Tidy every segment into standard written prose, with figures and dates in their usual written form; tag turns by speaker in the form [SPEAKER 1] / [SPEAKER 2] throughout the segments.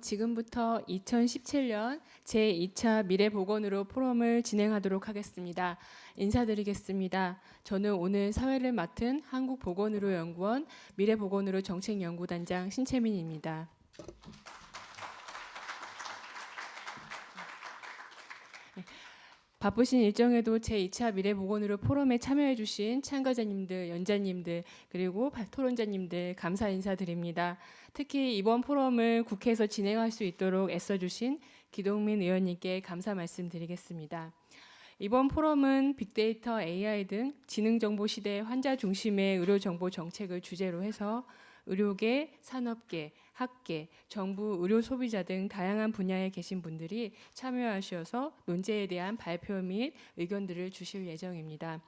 [SPEAKER 1] 지금부터 2017년 제2차 미래보건으로 포럼을 진행하도록 하겠습니다. 인사드리겠습니다. 저는 오늘 사회를 맡은 한국보건의료 연구원 미래보건의료 정책연구단장 신채민입니다. 바쁘신 일정에도 제2차 미래보건의료 포럼에 참여해 주신 참가자님들, 연자님들, 그리고 토론자님들 감사 인사드립니다. 특히 이번 포럼을 국회에서 진행할 수 있도록 애써주신 기동민 의원님께 감사 말씀드리겠습니다. 이번 포럼은 빅데이터, AI 등 지능정보 시대 환자 중심의 의료정보 정책을 주제로 해서 의료계, 산업계, 학계, 정부, 의료 소비자 등 다양한 분야에 계신 분들이 참여하셔서 논제에 대한 발표 및 의견들을 주실 예정입니다.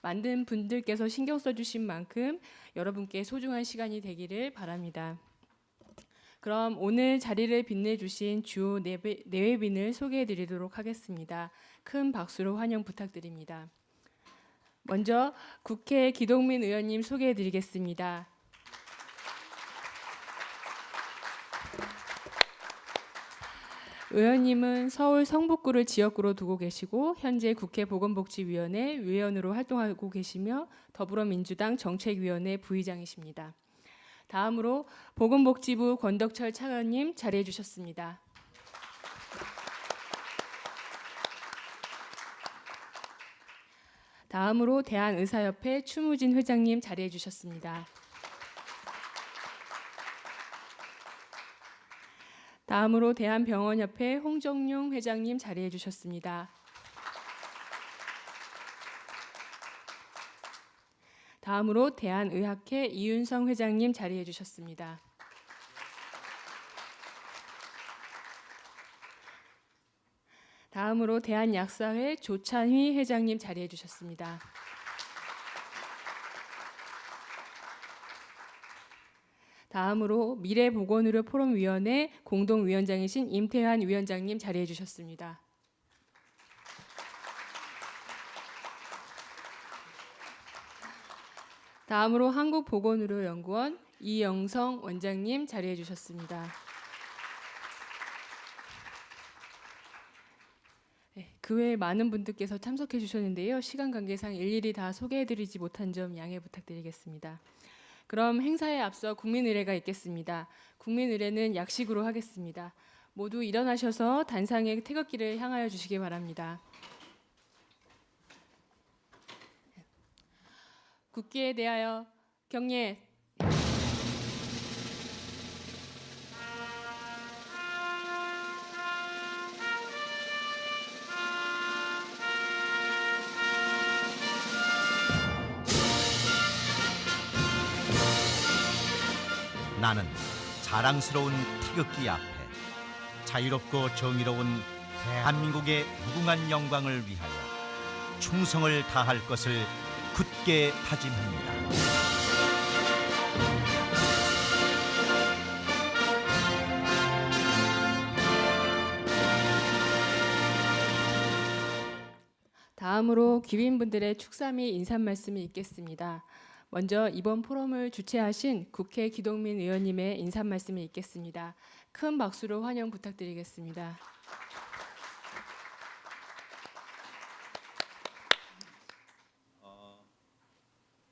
[SPEAKER 1] 만든 분들께서 신경 써주신 만큼 여러분께 소중한 시간이 되기를 바랍니다. 그럼 오늘 자리를 빛내주신 주요 내외빈을 소개해드리도록 하겠습니다. 큰 박수로 환영 부탁드립니다. 먼저 국회 기동민 의원님 소개해드리겠습니다. 의원님은 서울 성북구를 지역구로 두고 계시고 현재 국회 보건복지위원회 위원으로 활동하고 계시며 더불어민주당 정책위원회 부의장이십니다. 다음으로 보건복지부 권덕철 차관님 자리해 주셨습니다. 다음으로 대한의사협회 추무진 회장님 자리해 주셨습니다. 다음으로 대한병원협회 홍정용 회장님 자리해 주셨습니다. 다음으로 대한의학회 이윤성 회장님 자리해 주셨습니다. 다음으로 대한약사회 조찬휘 회장님 자리해 주셨습니다. 다음으로 미래보건의료 포럼위원회 공동위원장이신 임태환 위원장님 자리해 주셨습니다. 다음으로 한국보건의료연구원 이영성 원장님 자리해 주셨습니다. 그 외에 많은 분들께서 참석해 주셨는데요. 시간 관계상 일일이 다 소개해드리지 못한 점 양해 부탁드리겠습니다. 그럼 행사에 앞서 국민의례가 있겠습니다. 국민의례는 약식으로 하겠습니다. 모두 일어나셔서 단상의 태극기를 향하여 주시기 바랍니다. 국기에 대하여 경례.
[SPEAKER 2] 나는 자랑스러운 태극기 앞에 자유롭고 정의로운 대한민국의 무궁한 영광을 위하여 충성을 다할 것을 굳게 다짐합니다.
[SPEAKER 1] 다음으로 귀빈분들의 축사 및 인사 말씀이 있겠습니다. 먼저 이번 포럼을 주최하신 국회 기동민 의원님의 인사 말씀이 있겠습니다. 큰 박수로 환영 부탁드리겠습니다.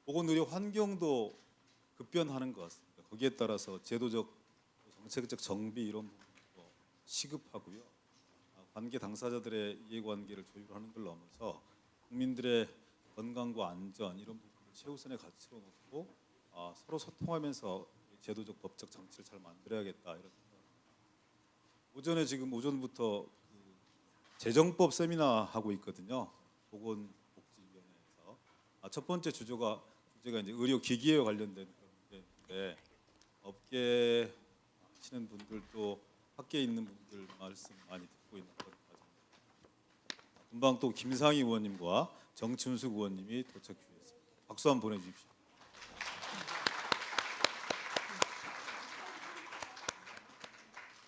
[SPEAKER 3] 보건의료 환경도 급변하는 것 같습니다. 거기에 따라서 제도적, 정책적 정비 이런 부분도 시급하고요. 관계 당사자들의 이해관계를 조율하는 걸 넘어서 국민들의 건강과 안전 이런 부분을 최우선의 가치로 놓고 서로 소통하면서 제도적 법적 장치를 잘 만들어야겠다 이런 생각입니다. 지금 오전부터 재정법 세미나 하고 있거든요. 보건복지위원회에서 첫 번째 주제가 이제 의료기기에 관련된 그런 문제인데 업계 하시는 분들도 학계에 있는 분들 말씀 많이 듣고 있는 그런 과정입니다. 금방 또 김상희 의원님과 정춘숙 의원님이 도착 주셨습니다. 박수 한번 보내주십시오.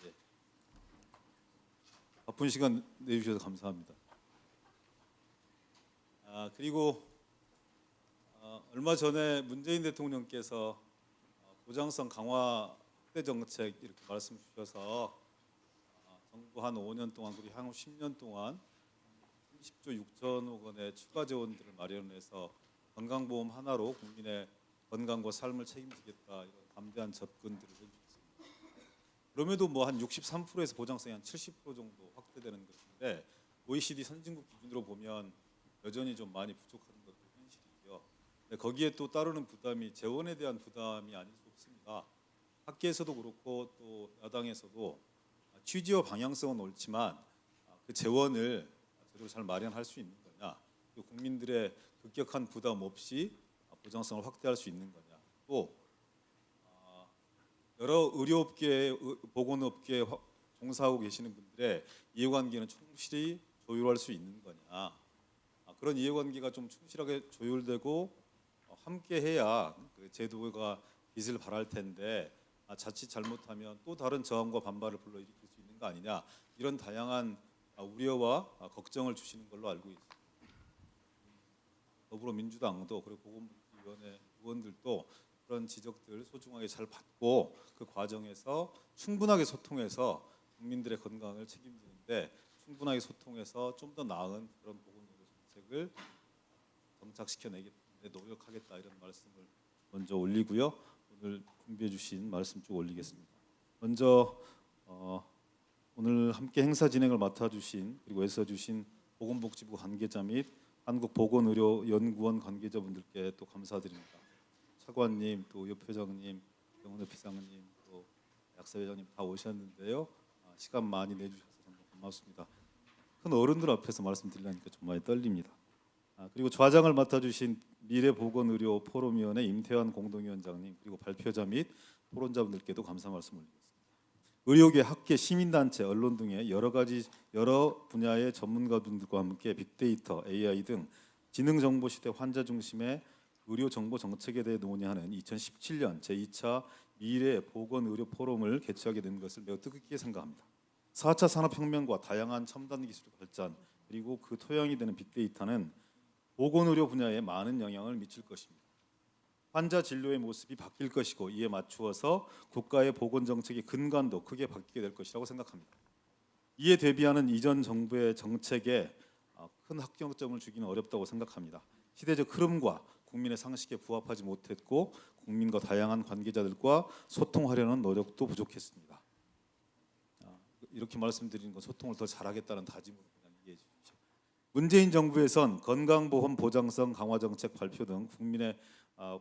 [SPEAKER 3] 네. 바쁜 시간 내주셔서 감사합니다. 그리고 얼마 전에 문재인 대통령께서 보장성 강화 확대 정책 이렇게 말씀 주셔서 정부 한 5년 동안 그리고 향후 10년 동안 30조 6천억 원의 추가 재원들을 마련해서 건강보험 하나로 국민의 건강과 삶을 책임지겠다 이런 담대한 접근들을 해주셨습니다. 그럼에도 뭐 한 63%에서 보장성이 한 70% 정도 확대되는 것인데 OECD 선진국 기준으로 보면 여전히 좀 많이 부족한 것도 현실이고요. 근데 거기에 또 따르는 부담이 재원에 대한 부담이 아닐 수 없습니다. 학계에서도 그렇고 또 야당에서도 취지와 방향성은 옳지만 그 재원을 제대로 잘 마련할 수 있는 거냐, 또 국민들의 급격한 부담 없이 보장성을 확대할 수 있는 거냐, 또 여러 의료업계, 보건업계에 종사하고 계시는 분들의 이해관계는 충실히 조율할 수 있는 거냐, 그런 이해관계가 좀 충실하게 조율되고 함께 해야 그 제도가 빛을 발할 텐데 자칫 잘못하면 또 다른 저항과 반발을 불러일으킬 수 있는 거 아니냐, 이런 다양한 우려와 걱정을 주시는 걸로 알고 있습니다. 더불어민주당도 그리고 보건복지위원회 의원들도 그런 지적들 소중하게 잘 받고 그 과정에서 충분하게 소통해서 국민들의 건강을 책임지는데 충분하게 소통해서 좀 더 나은 그런 보건의료 정책을 정착시켜내기 위해 노력하겠다 이런 말씀을 먼저 올리고요. 오늘 준비해 주신 말씀 쭉 올리겠습니다. 먼저 오늘 함께 행사 진행을 맡아주신 그리고 애써주신 보건복지부 관계자 및 한국보건의료연구원 관계자분들께 또 감사드립니다. 차관님, 또 옆회장님, 병원의 비상님, 또 약사회장님 다 오셨는데요. 시간 많이 내주셔서 정말 고맙습니다. 큰 어른들 앞에서 말씀드리려니까 좀 많이 떨립니다. 그리고 좌장을 맡아주신 미래보건의료 포럼위원회 임태환 공동위원장님, 그리고 발표자 및 토론자분들께도 감사 말씀 올리겠습니다. 의료계, 학계, 시민단체, 언론 등의 여러 분야의 전문가분들과 함께 빅데이터, AI 등 지능정보 시대 환자 중심의 의료정보 정책에 대해 논의하는 2017년 제2차 미래보건의료 포럼을 개최하게 된 것을 매우 뜻깊게 생각합니다. 4차 산업혁명과 다양한 첨단 기술의 발전 그리고 그 토양이 되는 빅데이터는 보건의료 분야에 많은 영향을 미칠 것입니다. 환자 진료의 모습이 바뀔 것이고 이에 맞추어서 국가의 보건정책의 근간도 크게 바뀌게 될 것이라고 생각합니다. 이에 대비하는 이전 정부의 정책에 큰 확정점을 주기는 어렵다고 생각합니다. 시대적 흐름과 국민의 상식에 부합하지 못했고 국민과 다양한 관계자들과 소통하려는 노력도 부족했습니다. 이렇게 말씀드리는 건 소통을 더 잘하겠다는 다짐으로 그냥 이해해 주십시오. 문재인 정부에선 건강보험 보장성 강화 정책 발표 등 국민의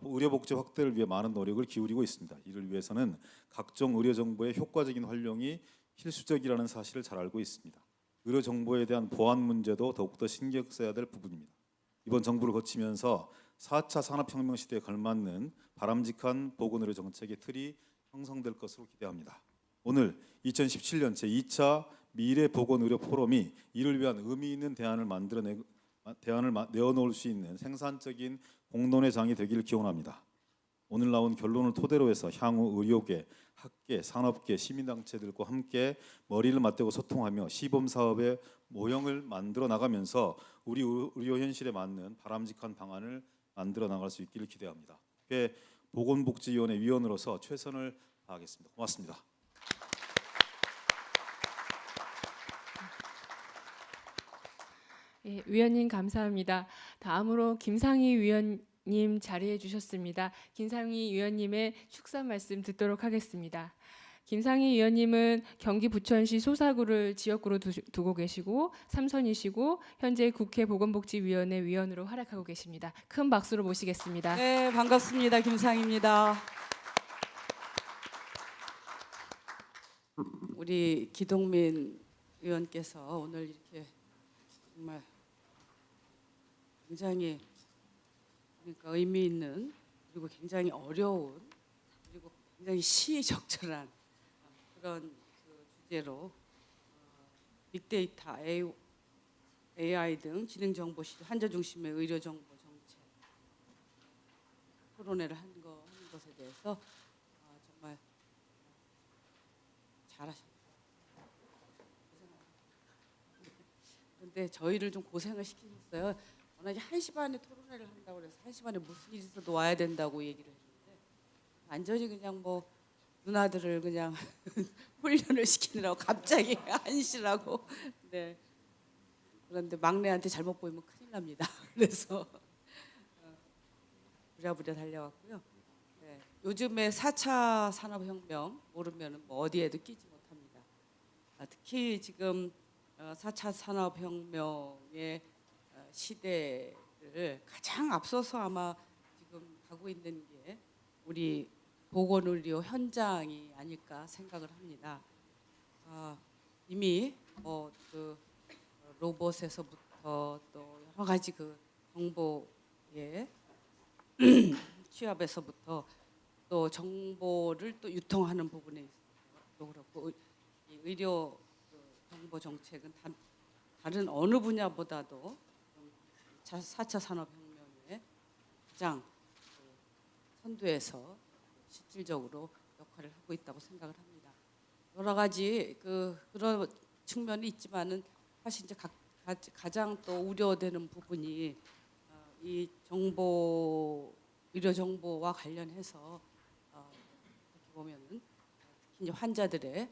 [SPEAKER 3] 의료복지 확대를 위해 많은 노력을 기울이고 있습니다. 이를 위해서는 각종 의료정보의 효과적인 활용이 필수적이라는 사실을 잘 알고 있습니다. 의료정보에 대한 보안 문제도 더욱더 신경 써야 될 부분입니다. 이번 정부를 거치면서 4차 산업혁명 시대에 걸맞는 바람직한 보건의료 정책의 틀이 형성될 것으로 기대합니다. 오늘 2017년 제2차 미래보건의료 포럼이 이를 위한 의미 있는 대안을 내어놓을 수 있는 생산적인 공론의 장이 되기를 기원합니다. 오늘 나온 결론을 토대로 해서 향후 의료계, 학계, 산업계, 시민단체들과 함께 머리를 맞대고 소통하며 시범사업의 모형을 만들어 나가면서 우리 의료 현실에 맞는 바람직한 방안을 만들어 나갈 수 있기를 기대합니다. 보건복지위원회 위원으로서 최선을 다하겠습니다. 고맙습니다.
[SPEAKER 1] 예, 위원님 감사합니다. 다음으로 김상희 위원님 자리해 주셨습니다. 김상희 위원님의 축사 말씀 듣도록 하겠습니다. 김상희 위원님은 경기 부천시 소사구를 지역구로 두고 계시고 삼선이시고 현재 국회 보건복지위원회 위원으로 활약하고 계십니다. 큰 박수로 모시겠습니다.
[SPEAKER 4] 네, 반갑습니다. 김상희입니다. 우리 기동민 의원께서 오늘 이렇게 정말 굉장히 그러니까 의미 있는 그리고 굉장히 어려운 그리고 굉장히 시의적절한 그런 그 주제로 빅데이터, AI 등 지능정보 시대 환자 중심의 의료정보 정책 토론회를 하는 것에 대해서 정말 잘하셨습니다. 그런데 저희를 좀 고생을 시키셨어요. 워낙에 1시 반에 토론회를 한다고 그래서 1시 반에 무슨 일이 있어도 와야 된다고 얘기를 했는데 완전히 그냥 뭐 누나들을 그냥 훈련을 시키느라고 갑자기 안시라고. 네. 그런데 막내한테 잘못 보이면 큰일 납니다. 그래서 부랴부랴 달려왔고요. 네. 요즘에 4차 산업혁명 모르면 뭐 어디에도 끼지 못합니다. 특히 지금 4차 산업혁명의 시대를 가장 앞서서 아마 지금 가고 있는 게 우리 보건의료 현장이 아닐까 생각을 합니다. 이미 그 로봇에서부터 또 여러 가지 그 정보의 취합에서부터 또 정보를 또 유통하는 부분에 있어서도 그렇고 이 의료 정보 정책은 다른 어느 분야보다도 4차 산업혁명의 가장 선두에서 실질적으로 역할을 하고 있다고 생각을 합니다. 여러 가지 그런 측면이 있지만은 사실 이제 가장 또 우려되는 부분이 이 의료 정보와 관련해서 이렇게 보면은 특히 이제 환자들의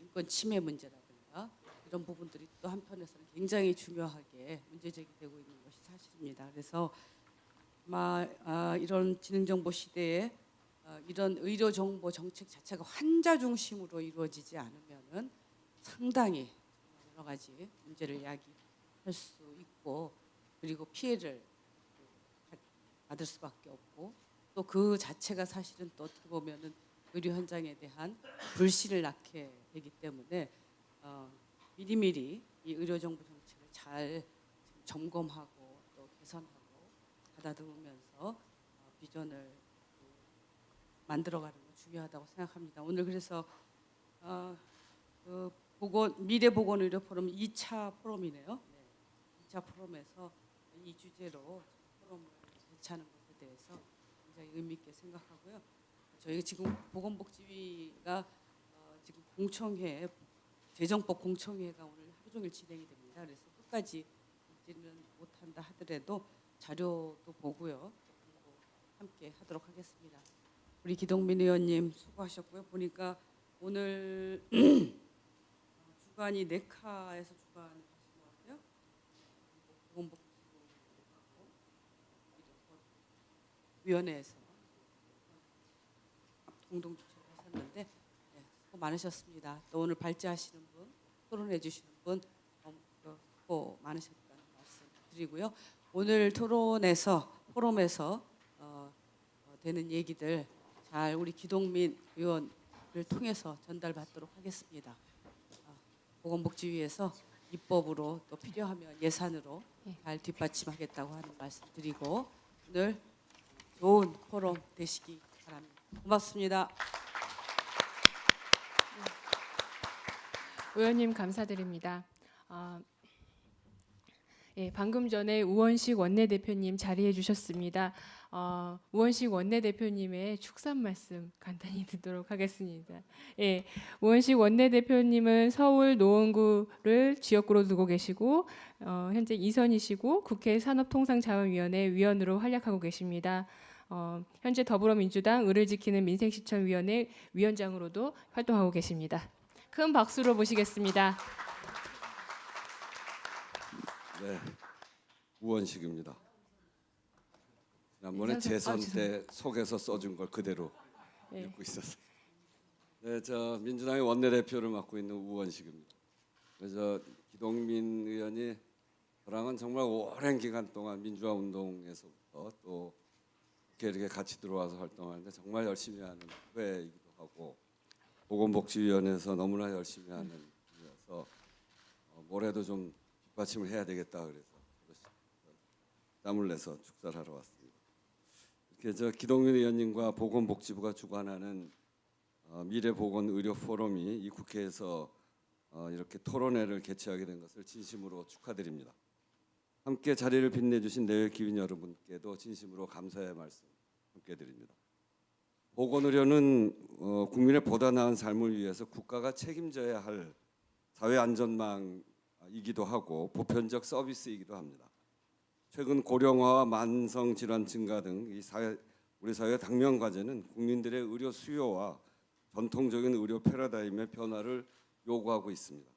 [SPEAKER 4] 인권 침해 문제라든가 이런 부분들이 또 한편에서는 굉장히 중요하게 문제 제기되고 있는 것이 사실입니다. 그래서 아마 이런 지능정보 시대에 이런 의료 정보 정책 자체가 환자 중심으로 이루어지지 않으면은 상당히 여러 가지 문제를 야기할 수 있고 그리고 피해를 받을 수밖에 없고 또 그 자체가 사실은 또 어떻게 보면은 의료 현장에 대한 불신을 낳게 되기 때문에 미리미리 이 의료 정보 정책을 잘 점검하고 또 개선하고 가다듬으면서 비전을 만들어가는 거 중요하다고 생각합니다. 오늘 그래서 미래 보건 의료 포럼 2차 포럼이네요. 2차 포럼에서 이 주제로 포럼을 개최하는 것에 대해서 굉장히 의미 있게 생각하고요. 저희 지금 보건복지위가 지금 공청회 재정법 공청회가 오늘 하루 종일 진행이 됩니다. 그래서 끝까지 읽지는 못한다 하더라도 자료도 보고요. 함께 하도록 하겠습니다. 우리 기동민 의원님 수고하셨고요. 보니까 오늘 주관이 네카에서 주관하신 것 같아요. 보건복지위원회에서 공동 주최를 하셨는데 수고 많으셨습니다. 또 오늘 발제하시는 분, 토론해 주시는 분 수고 많으셨다는 말씀 드리고요. 오늘 포럼에서 되는 얘기들 잘 우리 기동민 의원을 통해서 전달받도록 하겠습니다. 보건복지위에서 입법으로 또 필요하면 예산으로 잘 뒷받침하겠다고 하는 말씀 드리고 오늘 좋은 포럼 되시기 바랍니다. 고맙습니다.
[SPEAKER 1] 의원님 감사드립니다. 방금 전에 우원식 원내대표님 자리해 주셨습니다. 우원식 원내대표님의 축산 말씀 간단히 듣도록 하겠습니다. 우원식 원내대표님은 서울 노원구를 지역구로 두고 계시고 현재 2선이시고 국회 산업통상자원위원회 위원으로 활약하고 계십니다. 현재 더불어민주당 을을 지키는 민생실천위원회 위원장으로도 활동하고 계십니다. 큰 박수로 모시겠습니다.
[SPEAKER 5] 네, 우원식입니다. 지난번에 재선 때 속에서 써준 걸 그대로 읽고 있었어요. 네, 저 민주당의 원내대표를 맡고 있는 우원식입니다. 그래서 기동민 의원이 저랑은 정말 오랜 기간 동안 민주화 운동에서부터 또 이렇게 같이 들어와서 활동하는데 정말 열심히 하는 후배이기도 하고 보건복지위원회에서 너무나 열심히 하는 분이어서 올해도 좀 뒷받침을 해야 되겠다 그래서 땀을 내서 축사를 하러 왔습니다. 이렇게 저 기동민 의원님과 보건복지부가 주관하는 미래보건의료 포럼이 이 국회에서 이렇게 토론회를 개최하게 된 것을 진심으로 축하드립니다. 함께 자리를 빛내주신 내외 기윈 여러분께도 진심으로 감사의 말씀 함께 드립니다. 보건의료는 국민의 보다 나은 삶을 위해서 국가가 책임져야 할 사회 안전망이기도 하고 보편적 서비스이기도 합니다. 최근 고령화와 만성 질환 증가 등 우리 사회 당면 과제는 국민들의 의료 수요와 전통적인 의료 패러다임의 변화를 요구하고 있습니다.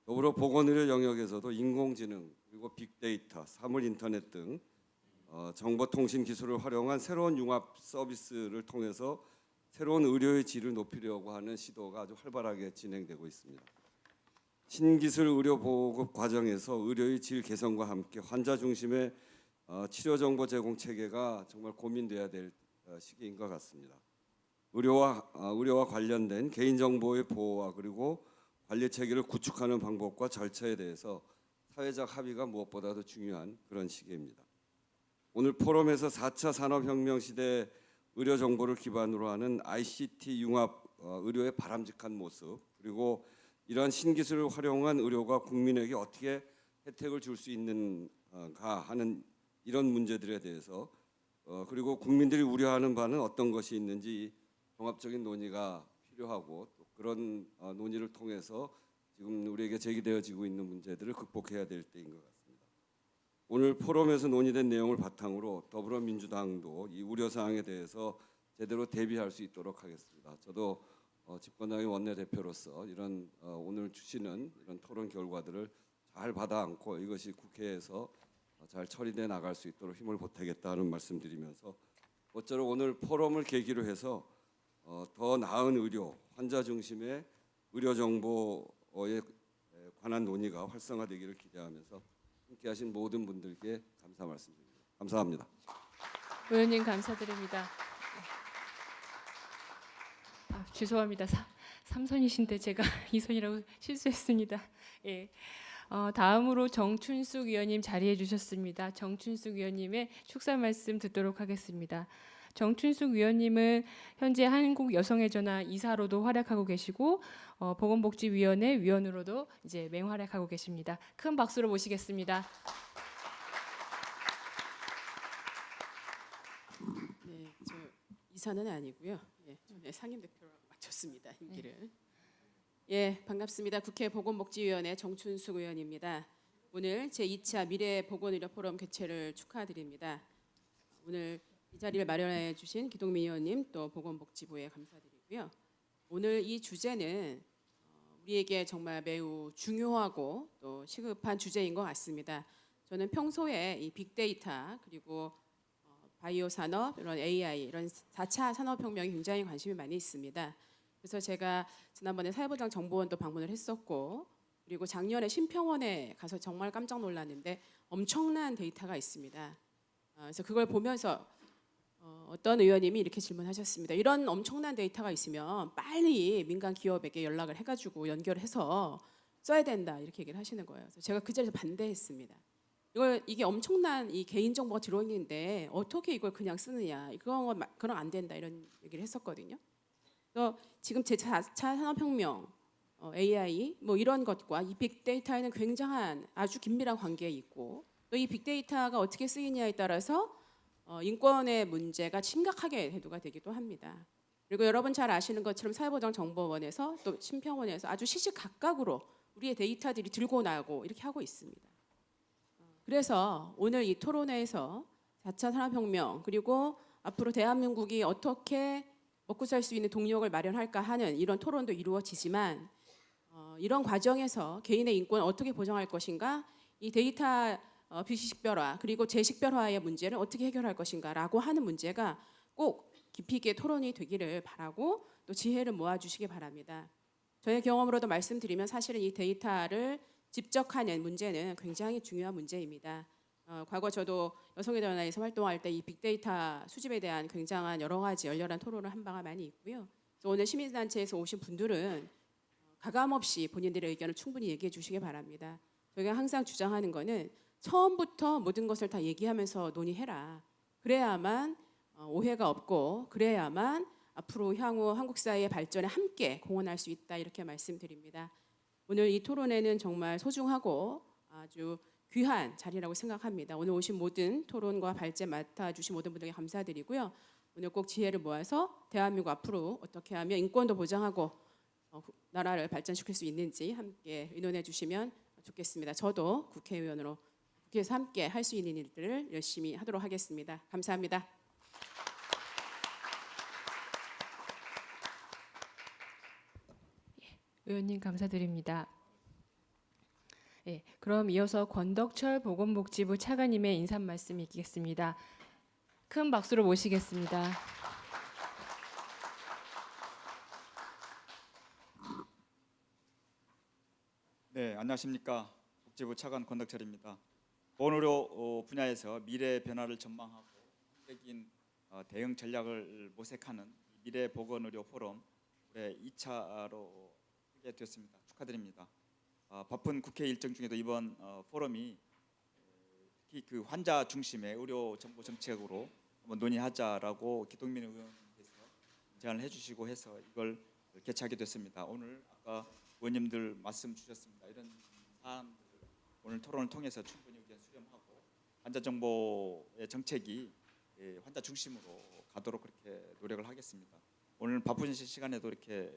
[SPEAKER 5] 더불어 보건의료 영역에서도 인공지능 그리고 빅데이터, 사물 인터넷 등 정보통신 기술을 활용한 새로운 융합 서비스를 통해서 새로운 의료의 질을 높이려고 하는 시도가 아주 활발하게 진행되고 있습니다. 신기술 의료 보급 과정에서 의료의 질 개선과 함께 환자 중심의 치료 정보 제공 체계가 정말 고민돼야 될 시기인 것 같습니다. 의료와 관련된 개인 정보의 보호와 그리고 관리 체계를 구축하는 방법과 절차에 대해서 사회적 합의가 무엇보다도 중요한 그런 시기입니다. 오늘 포럼에서 4차 산업혁명 시대 의료 정보를 기반으로 하는 ICT 융합 의료의 바람직한 모습, 그리고 이러한 신기술을 활용한 의료가 국민에게 어떻게 혜택을 줄 수 있는가 하는 이런 문제들에 대해서 그리고 국민들이 우려하는 바는 어떤 것이 있는지 종합적인 논의가 필요하고 또 그런 논의를 통해서 지금 우리에게 제기되어지고 있는 문제들을 극복해야 될 때인 것 같습니다. 오늘 포럼에서 논의된 내용을 바탕으로 더불어민주당도 이 우려사항에 대해서 제대로 대비할 수 있도록 하겠습니다. 저도 집권당의 원내대표로서 이런 오늘 주시는 이런 토론 결과들을 잘 받아 안고 이것이 국회에서 잘 처리돼 나갈 수 있도록 힘을 보태겠다는 말씀드리면서 모쪼록 오늘 포럼을 계기로 해서 더 나은 의료, 환자 중심의 의료 정보에 관한 논의가 활성화되기를 기대하면서 함께하신 모든 분들께 감사 말씀드립니다. 감사합니다.
[SPEAKER 1] 의원님 감사드립니다. 죄송합니다. 삼선이신데 제가 이선이라고 실수했습니다. 예. 다음으로 정춘숙 의원님 자리해 주셨습니다. 정춘숙 의원님의 축사 말씀 듣도록 하겠습니다. 정춘숙 의원님은 현재 한국여성의전화 이사로도 활약하고 계시고 보건복지위원회 위원으로도 이제 맹활약하고 계십니다. 큰 박수로 모시겠습니다.
[SPEAKER 6] 네, 저 이사는 아니고요. 예, 저는 상임대표로 맡았습니다. 임기를. 예, 반갑습니다. 국회 보건복지위원회 정춘숙 의원입니다. 오늘 제2차 미래보건의료 포럼 개최를 축하드립니다. 오늘 이 자리를 마련해 주신 기동민 의원님 또 보건복지부에 감사드리고요. 오늘 이 주제는 우리에게 정말 매우 중요하고 또 시급한 주제인 것 같습니다. 저는 평소에 이 빅데이터 그리고 바이오 산업, 이런 AI, 이런 4차 산업혁명에 굉장히 관심이 많이 있습니다. 그래서 제가 지난번에 사회보장 정보원도 방문을 했었고 그리고 작년에 심평원에 가서 정말 깜짝 놀랐는데 엄청난 데이터가 있습니다. 그래서 그걸 보면서 어떤 의원님이 이렇게 질문하셨습니다. 이런 엄청난 데이터가 있으면 빨리 민간 기업에게 연락을 해가지고 연결해서 써야 된다 이렇게 얘기를 하시는 거예요. 그래서 제가 그 자리에서 반대했습니다. 이게 엄청난 이 개인 정보가 들어있는데 어떻게 이걸 그냥 쓰느냐? 그럼 안 된다 이런 얘기를 했었거든요. 그래서 지금 제4차 산업혁명, AI 뭐 이런 것과 이 빅데이터에는 굉장한 아주 긴밀한 관계에 있고 또 이 빅데이터가 어떻게 쓰이냐에 따라서 인권의 문제가 심각하게 대두가 되기도 합니다. 그리고 여러분 잘 아시는 것처럼 사회보장정보원에서 또 심평원에서 아주 시시각각으로 우리의 데이터들이 들고 나오고 이렇게 하고 있습니다. 그래서 오늘 이 토론회에서 4차 산업혁명 그리고 앞으로 대한민국이 어떻게 먹고 살 수 있는 동력을 마련할까 하는 이런 토론도 이루어지지만 이런 과정에서 개인의 인권을 어떻게 보장할 것인가 이 데이터 비식별화 그리고 재식별화의 문제를 어떻게 해결할 것인가라고 하는 문제가 꼭 깊이 있게 토론이 되기를 바라고 또 지혜를 모아주시기 바랍니다. 저의 경험으로도 말씀드리면 사실은 이 데이터를 집적하는 문제는 굉장히 중요한 문제입니다. 과거 저도 여성의전화에서 활동할 때 이 빅데이터 수집에 대한 굉장한 여러 가지 열렬한 토론을 한 바가 많이 있고요. 그래서 오늘 시민단체에서 오신 분들은 가감없이 본인들의 의견을 충분히 얘기해 주시기 바랍니다. 저희가 항상 주장하는 거는 처음부터 모든 것을 다 얘기하면서 논의해라. 그래야만 오해가 없고 그래야만 앞으로 향후 한국 사회의 발전에 함께 공헌할 수 있다 이렇게 말씀드립니다. 오늘 이 토론회는 정말 소중하고 아주 귀한 자리라고 생각합니다. 오늘 오신 모든 토론과 발제 맡아주신 모든 분들께 감사드리고요. 오늘 꼭 지혜를 모아서 대한민국 앞으로 어떻게 하면 인권도 보장하고 나라를 발전시킬 수 있는지 함께 의논해 주시면 좋겠습니다. 저도 국회의원으로 국회에서 함께 할 수 있는 일들을 열심히 하도록 하겠습니다. 감사합니다.
[SPEAKER 1] 의원님 감사드립니다. 예, 그럼 이어서 권덕철 보건복지부 차관님의 인사 말씀 있겠습니다. 큰 박수로 모시겠습니다.
[SPEAKER 7] 네, 안녕하십니까. 복지부 차관 권덕철입니다. 보건의료 분야에서 미래 변화를 전망하고 적인 대응 전략을 모색하는 미래 보건의료 포럼 올해 2차로 하게 되었습니다. 축하드립니다. 바쁜 국회 일정 중에도 이번 포럼이 특히 그 환자 중심의 의료 정보 정책으로 한번 논의하자라고 기동민 의원께서 제안을 해주시고 해서 이걸 개최하게 됐습니다. 오늘 아까 의원님들 말씀 주셨습니다. 이런 사안들 오늘 토론을 통해서 충분히 의견 수렴하고 환자 정보의 정책이 환자 중심으로 가도록 그렇게 노력을 하겠습니다. 오늘 바쁜 시간에도 이렇게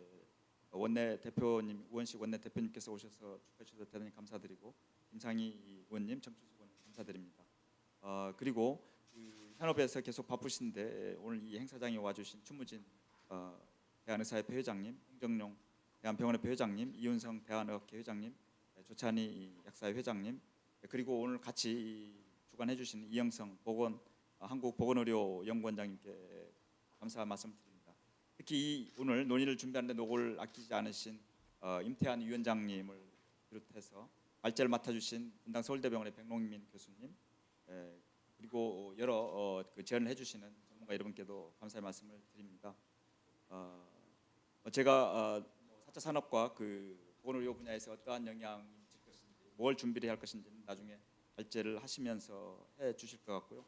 [SPEAKER 7] 원내 대표님, 우원식 원내 대표님께서 오셔서 축하해 주셔서 대단히 감사드리고 김상희 의원님, 정춘수 의원님 감사드립니다. 그리고 그 현업에서 계속 바쁘신데 오늘 이 행사장에 와주신 추무진 대한의사협회 회장님, 홍정용 대한병원협회 회장님, 이윤성 대한의학회 회장님, 조찬희 약사회 회장님, 그리고 오늘 같이 주관해 주신 이영성 한국보건의료연구원장님께 감사 말씀드립니다. 특히 오늘 논의를 준비하는데 노고를 아끼지 않으신 임태한 위원장님을 비롯해서 발제를 맡아주신 분당 서울대병원의 백롱민 교수님, 그리고 여러 그 제안을 해주시는 전문가 여러분께도 감사의 말씀을 드립니다. 제가 4차 산업과 그 보건의료 분야에서 어떠한 영향을 미칠 것인지, 뭘 준비를 할 것인지는 나중에 발제를 하시면서 해주실 것 같고요.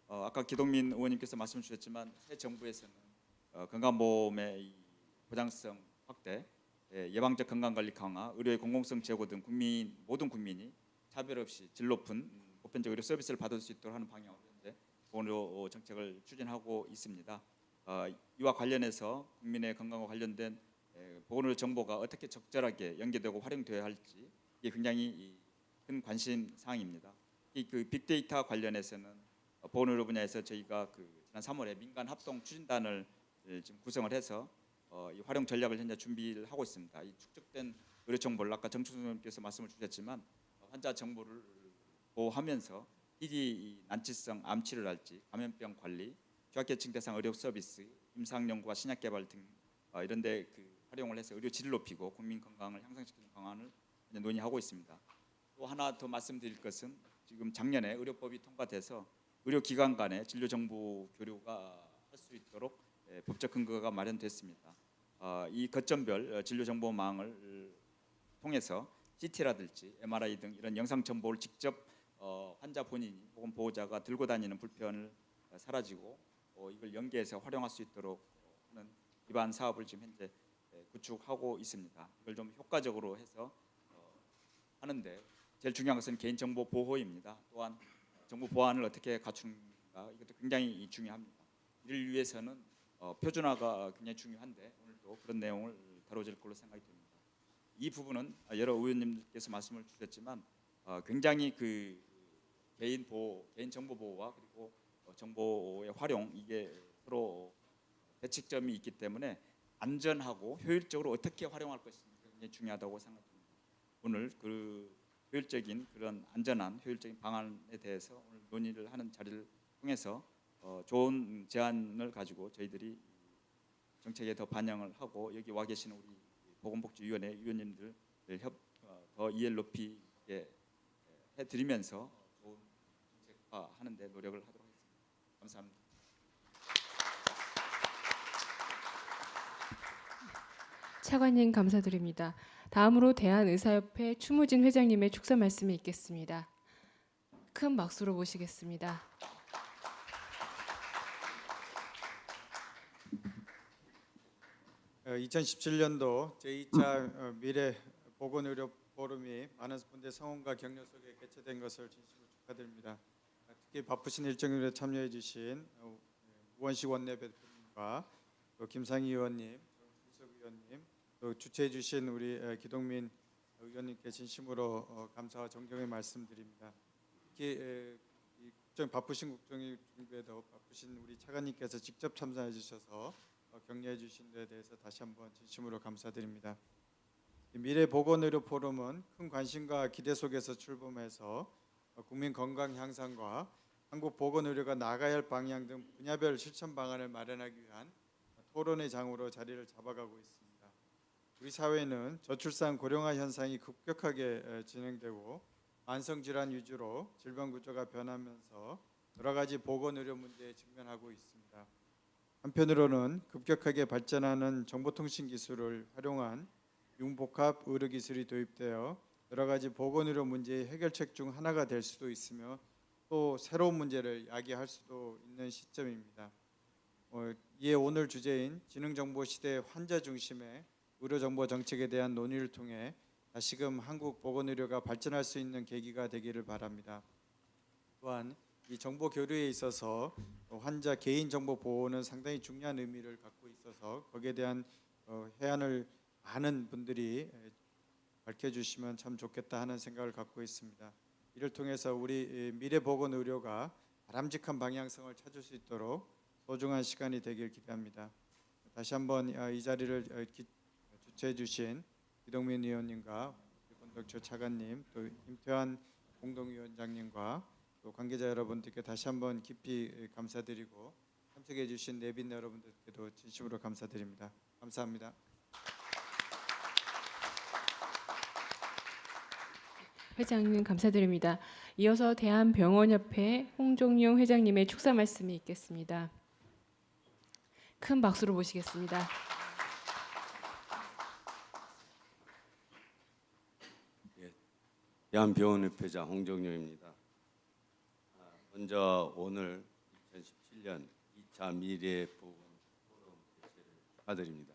[SPEAKER 7] 아까 기동민 의원님께서 말씀 주셨지만 새 정부에서는 건강보험의 이 보장성 확대, 예방적 건강관리 강화, 의료의 공공성 제고 등 모든 국민이 차별 없이 질 높은 보편적 의료 서비스를 받을 수 있도록 하는 방향으로 현재 보건의료 정책을 추진하고 있습니다. 이와 관련해서 국민의 건강과 관련된 보건의료 정보가 어떻게 적절하게 연계되고 활용되어야 할지 이게 굉장히 큰 관심 사항입니다. 이 그 빅데이터 관련해서는 보건의료 분야에서 저희가 그 지난 3월에 민간 합동 추진단을 지금 구성을 해서 이 활용 전략을 현재 준비를 하고 있습니다. 이 축적된 의료 정보를 아까 정춘수 의원께서 말씀을 주셨지만 환자 정보를 보호하면서 일이 난치성 암 치료랄지 감염병 관리, 취약계층 대상 의료 서비스, 임상 연구와 신약 개발 등 이런데 그 활용을 해서 의료 질을 높이고 국민 건강을 향상시키는 방안을 논의하고 있습니다. 또 하나 더 말씀드릴 것은 지금 작년에 의료법이 통과돼서 의료기관 간의 진료 정보 교류가 할 수 있도록 법적 근거가 마련됐습니다. 이 거점별 진료 정보망을 통해서 CT라든지 MRI 등 이런 영상 정보를 직접 환자 본인이 혹은 보호자가 들고 다니는 불편을 사라지고 이걸 연계해서 활용할 수 있도록 하는 기반 사업을 지금 현재 구축하고 있습니다. 이걸 좀 효과적으로 해서 하는데 제일 중요한 것은 개인정보 보호입니다. 또한 정보 보안을 어떻게 갖추는가 이것도 굉장히 중요합니다. 이를 위해서는 표준화가 굉장히 중요한데 오늘도 그런 내용을 다뤄질 걸로 생각이 됩니다. 이 부분은 여러 의원님께서 말씀을 주셨지만 굉장히 그 개인 정보 보호와 그리고 정보의 활용 이게 서로 대칙점이 있기 때문에 안전하고 효율적으로 어떻게 활용할 것인지 굉장히 중요하다고 생각합니다. 오늘 그 효율적인 그런 안전한 효율적인 방안에 대해서 오늘 논의를 하는 자리를 통해서 좋은 제안을 가지고 저희들이 정책에 더 반영을 하고 여기 와 계시는 우리 보건복지위원회 위원님들 더 이해를 높이게 해드리면서 좋은 정책화하는 데 노력을 하도록 하겠습니다. 감사합니다.
[SPEAKER 1] 차관님 감사드립니다. 다음으로 대한의사협회 추무진 회장님의 축사 말씀이 있겠습니다. 큰 박수로 모시겠습니다.
[SPEAKER 8] 어, 2017년도 제2차 미래 보건의료 포럼이 많은 분들의 성원과 격려 속에 개최된 것을 진심으로 축하드립니다. 특히 바쁘신 일정에 참여해 주신 우원식 원내대표님과 또 김상희 의원님, 정수석 의원님, 또 주최해 주신 우리 기동민 의원님께 진심으로 감사와 존경의 말씀드립니다. 특히 바쁘신 국정의 중에도 바쁘신 우리 차관님께서 직접 참석해 주셔서 격려해 주신 데 대해서 다시 한번 진심으로 감사드립니다. 미래보건의료 포럼은 큰 관심과 기대 속에서 출범해서 국민 건강 향상과 한국 보건의료가 나아가야 할 방향 등 분야별 실천 방안을 마련하기 위한 토론의 장으로 자리를 잡아가고 있습니다. 우리 사회는 저출산 고령화 현상이 급격하게 진행되고 만성질환 위주로 질병 구조가 변하면서 여러 가지 보건의료 문제에 직면하고 있습니다. 한편으로는 급격하게 발전하는 정보통신 기술을 활용한 융복합 의료기술이 도입되어 여러 가지 보건의료 문제의 해결책 중 하나가 될 수도 있으며 또 새로운 문제를 야기할 수도 있는 시점입니다. 이에 오늘 주제인 지능정보 시대 환자 중심의 의료정보 정책에 대한 논의를 통해 다시금 한국 보건의료가 발전할 수 있는 계기가 되기를 바랍니다. 또한 이 정보 교류에 있어서 환자 개인정보 보호는 상당히 중요한 의미를 갖고 있어서 거기에 대한 해안을 많은 분들이 밝혀주시면 참 좋겠다 하는 생각을 갖고 있습니다. 이를 통해서 우리 미래보건의료가 바람직한 방향성을 찾을 수 있도록 소중한 시간이 되길 기대합니다. 다시 한번 이 자리를 주최해 주신 기동민 의원님과 권덕철 차관님, 또 임태환 공동위원장님과 또 관계자 여러분들께 다시 한번 깊이 감사드리고 참석해 주신 내빈 여러분들께도 진심으로 감사드립니다. 감사합니다.
[SPEAKER 1] 회장님 감사드립니다. 이어서 대한병원협회 홍종용 회장님의 축사 말씀이 있겠습니다. 큰 박수로 모시겠습니다.
[SPEAKER 5] 대한병원협회장 홍정용입니다. 먼저 오늘 2017년 2차 미래보건 포럼 개최를 축하드립니다.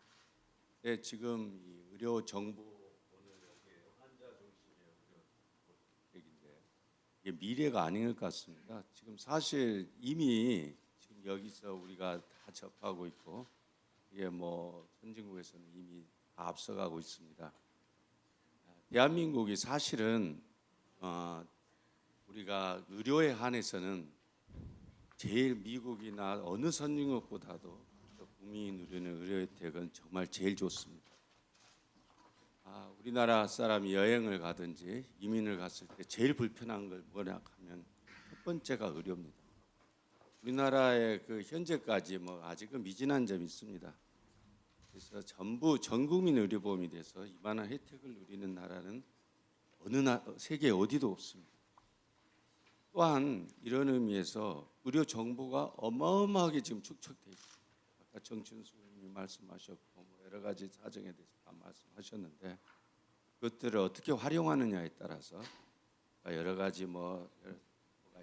[SPEAKER 5] 네, 지금 이 의료 정보 오늘 여기 환자 중심의 의료 얘기인데 이게 미래가 아닌 것 같습니다. 지금 사실 이미 지금 여기서 우리가 다 접하고 있고 이게 뭐 선진국에서는 이미 다 앞서가고 있습니다. 대한민국이 사실은 우리가 의료에 한해서는 제일 미국이나 어느 선진국보다도 국민 누리는 의료 혜택은 정말 제일 좋습니다. 우리나라 사람이 여행을 가든지 이민을 갔을 때 제일 불편한 걸 뭐냐 하면 첫 번째가 의료입니다. 우리나라의 그 현재까지 뭐 아직은 미진한 점이 있습니다. 그래서 전부 전 국민 의료보험이 돼서 이만한 혜택을 누리는 나라는 세계 어디도 없습니다. 또한 이런 의미에서 의료 정보가 어마어마하게 지금 축적돼 있습니다. 아까 정춘수 의원님이 말씀하셨고 뭐 여러 가지 사정에 대해서 다 말씀하셨는데 그것들을 어떻게 활용하느냐에 따라서 여러 가지 뭐가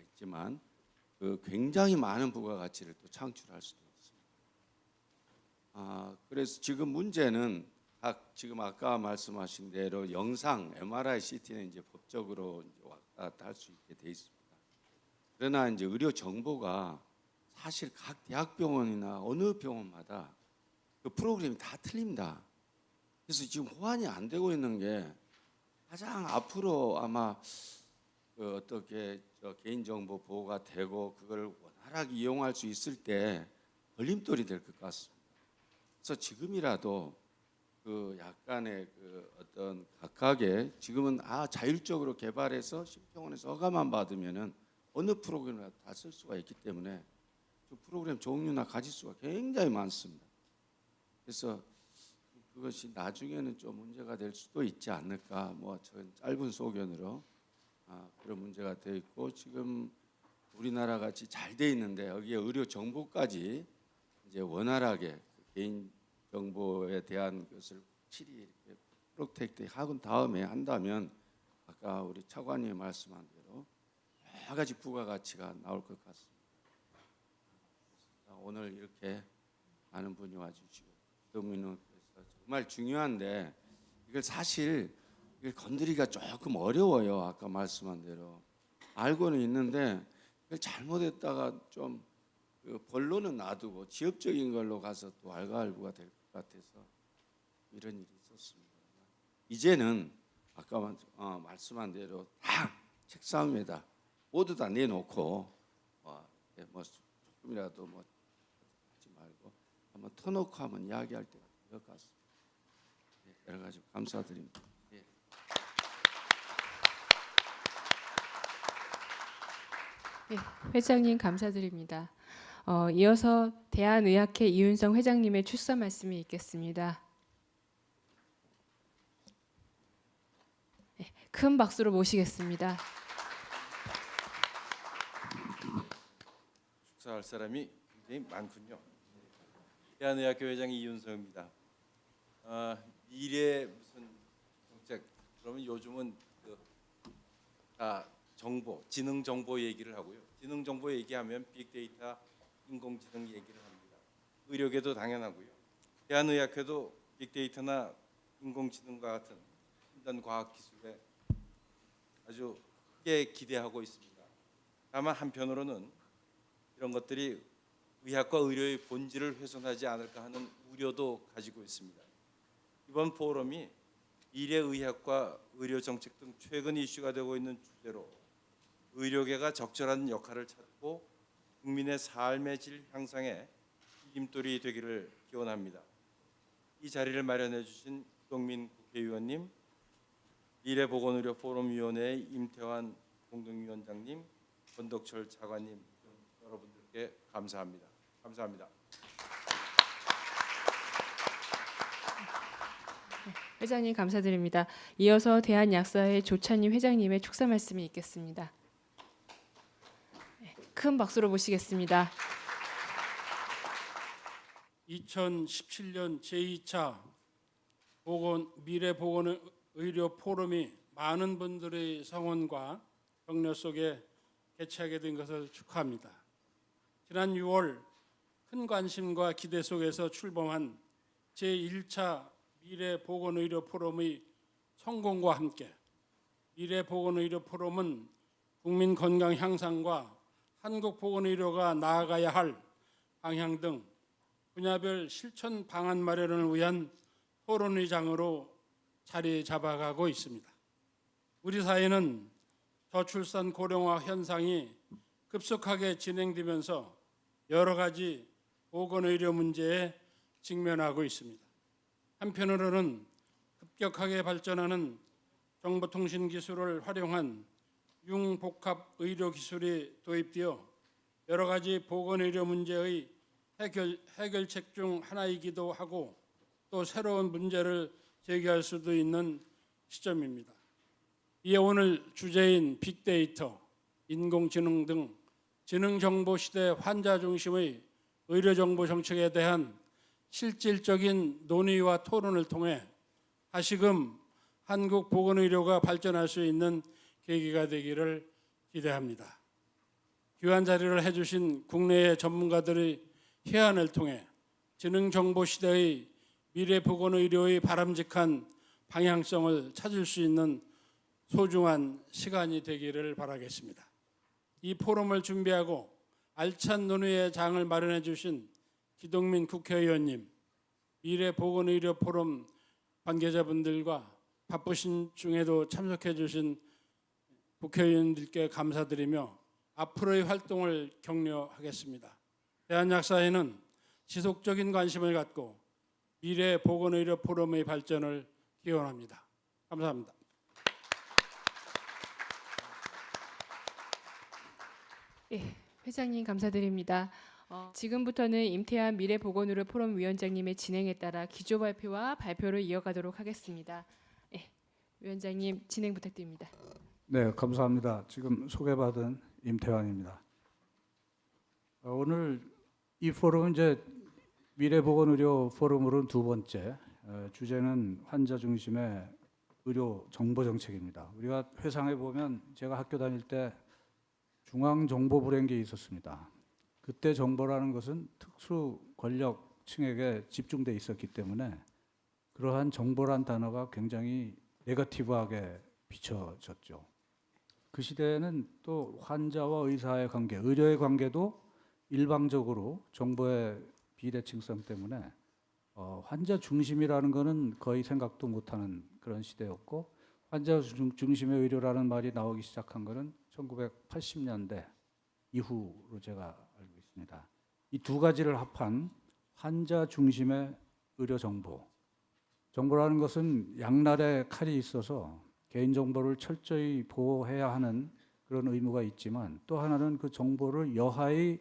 [SPEAKER 5] 있지만 그 굉장히 많은 부가가치를 또 창출할 수도 있습니다. 그래서 지금 문제는 지금 아까 말씀하신 대로 영상, MRI, CT는 이제 법적으로 이제 왔다 갔다 할 수 있게 돼 있습니다. 그러나 이제 의료 정보가 사실 각 대학병원이나 어느 병원마다 그 프로그램이 다 틀립니다. 그래서 지금 호환이 안 되고 있는 게 가장 앞으로 아마 어떻게 개인정보 보호가 되고 그걸 원활하게 이용할 수 있을 때 걸림돌이 될 것 같습니다. 그래서 지금이라도 그 약간의 그 어떤 각각의 지금은 자율적으로 개발해서 심평원에서 허가만 받으면은 어느 프로그램을 다 쓸 수가 있기 때문에 그 프로그램 종류나 가지수가 굉장히 많습니다. 그래서 그것이 나중에는 좀 문제가 될 수도 있지 않을까. 뭐 저는 짧은 소견으로 그런 문제가 되어 있고 지금 우리나라 같이 잘 돼 있는데 여기에 의료 정보까지 이제 원활하게 개인 정보에 대한 것을 확실히 이렇게 프로텍트 하고 다음에 한다면 아까 우리 차관님이 말씀한 대로 여러 가지 부가가치가 나올 것 같습니다. 오늘 이렇게 많은 분이 와주시고 기동민원께서 정말 중요한데 이걸 사실 이걸 건드리기가 조금 어려워요. 아까 말씀한 대로 알고는 있는데 이걸 잘못했다가 좀 그 본론은 놔두고 지역적인 걸로 가서 또 알가알부가 될 것 같아서 이런 일이 있었습니다. 이제는 아까 말씀한 대로 다 책상 위에다 모두 다 내놓고 뭐 조금이라도 뭐 하지 말고 한번 터놓고 한번 이야기할 때가 될 것 같습니다. 네. 그래가지고 감사드립니다.
[SPEAKER 1] 네, 회장님 감사드립니다. 이어서 대한의학회 이윤성 회장님의 출석 말씀이 있겠습니다. 네, 큰 박수로 모시겠습니다.
[SPEAKER 9] 축사할 사람이 굉장히 많군요. 대한의학교 회장 이윤성입니다. 미래 무슨 정책? 그러면 요즘은 다 정보, 지능 정보 얘기를 하고요. 지능 정보 얘기하면 빅데이터, 인공지능 얘기를 합니다. 의료계도 당연하고요. 대한의학회도 빅데이터나 인공지능과 같은 첨단 과학 기술에 아주 크게 기대하고 있습니다. 다만 한편으로는 이런 것들이 의학과 의료의 본질을 훼손하지 않을까 하는 우려도 가지고 있습니다. 이번 포럼이 미래의학과 의료정책 등 최근 이슈가 되고 있는 주제로 의료계가 적절한 역할을 찾고 국민의 삶의 질 향상에 디딤돌이 되기를 기원합니다. 이 자리를 마련해 주신 기동민 국회의원님, 미래보건의료포럼위원회 임태환 공동위원장님, 권덕철 차관님 여러분들께 감사합니다. 감사합니다.
[SPEAKER 1] 회장님 감사드립니다. 이어서 대한약사회 조찬임 회장님의 축사 말씀이 있겠습니다. 네, 큰 박수로 모시겠습니다.
[SPEAKER 10] 2017년 제2차 미래보건의료 포럼이 많은 분들의 성원과 격려 속에 개최하게 된 것을 축하합니다. 지난 6월 큰 관심과 기대 속에서 출범한 제1차 미래보건의료 포럼의 성공과 함께 미래보건의료 포럼은 국민 건강 향상과 한국 보건의료가 나아가야 할 방향 등 분야별 실천 방안 마련을 위한 토론의 장으로 자리 잡아가고 있습니다. 우리 사회는 저출산 고령화 현상이 급속하게 진행되면서 여러 가지 보건의료 문제에 직면하고 있습니다. 한편으로는 급격하게 발전하는 정보통신 기술을 활용한 융복합 의료 기술이 도입되어 여러 가지 보건의료 문제의 해결책 중 하나이기도 하고 또 새로운 문제를 제기할 수도 있는 시점입니다. 이에 오늘 주제인 빅데이터, 인공지능 등 지능정보 시대 환자 중심의 의료정보 정책에 대한 실질적인 논의와 토론을 통해 다시금 한국 보건의료가 발전할 수 있는 계기가 되기를 기대합니다. 귀한 자리를 해주신 국내의 전문가들의 해안을 통해 지능정보 시대의 미래보건의료의 바람직한 방향성을 찾을 수 있는 소중한 시간이 되기를 바라겠습니다. 이 포럼을 준비하고 알찬 논의의 장을 마련해 주신 기동민 국회의원님, 미래보건의료 포럼 관계자분들과 바쁘신 중에도 참석해 주신 국회의원들께 감사드리며 앞으로의 활동을 격려하겠습니다. 대한약사회는 지속적인 관심을 갖고 미래보건의료 포럼의 발전을 기원합니다. 감사합니다.
[SPEAKER 1] 예, 회장님 감사드립니다. 지금부터는 임태환 미래보건의료 포럼 위원장님의 진행에 따라 기조 발표와 발표를 이어가도록 하겠습니다. 예, 위원장님 진행 부탁드립니다.
[SPEAKER 11] 네, 감사합니다. 지금 소개받은 임태환입니다. 오늘 이 포럼은 이제 미래보건의료 포럼으로는 두 번째, 주제는 환자 중심의 의료 정보 정책입니다. 우리가 회상해 보면 제가 학교 다닐 때 중앙정보부라는 게 있었습니다. 그때 정보라는 것은 특수 권력층에게 집중돼 있었기 때문에 그러한 정보란 단어가 굉장히 네거티브하게 비춰졌죠. 그 시대에는 또 환자와 의사의 관계, 의료의 관계도 일방적으로 정보의 비대칭성 때문에 환자 중심이라는 것은 거의 생각도 못하는 그런 시대였고, 환자 중심의 의료라는 말이 나오기 시작한 것은 1980년대 이후로 제가 알고 있습니다. 이 두 가지를 합한 환자 중심의 의료 정보, 정보라는 것은 양날의 칼이 있어서 개인정보를 철저히 보호해야 하는 그런 의무가 있지만 또 하나는 그 정보를 여하히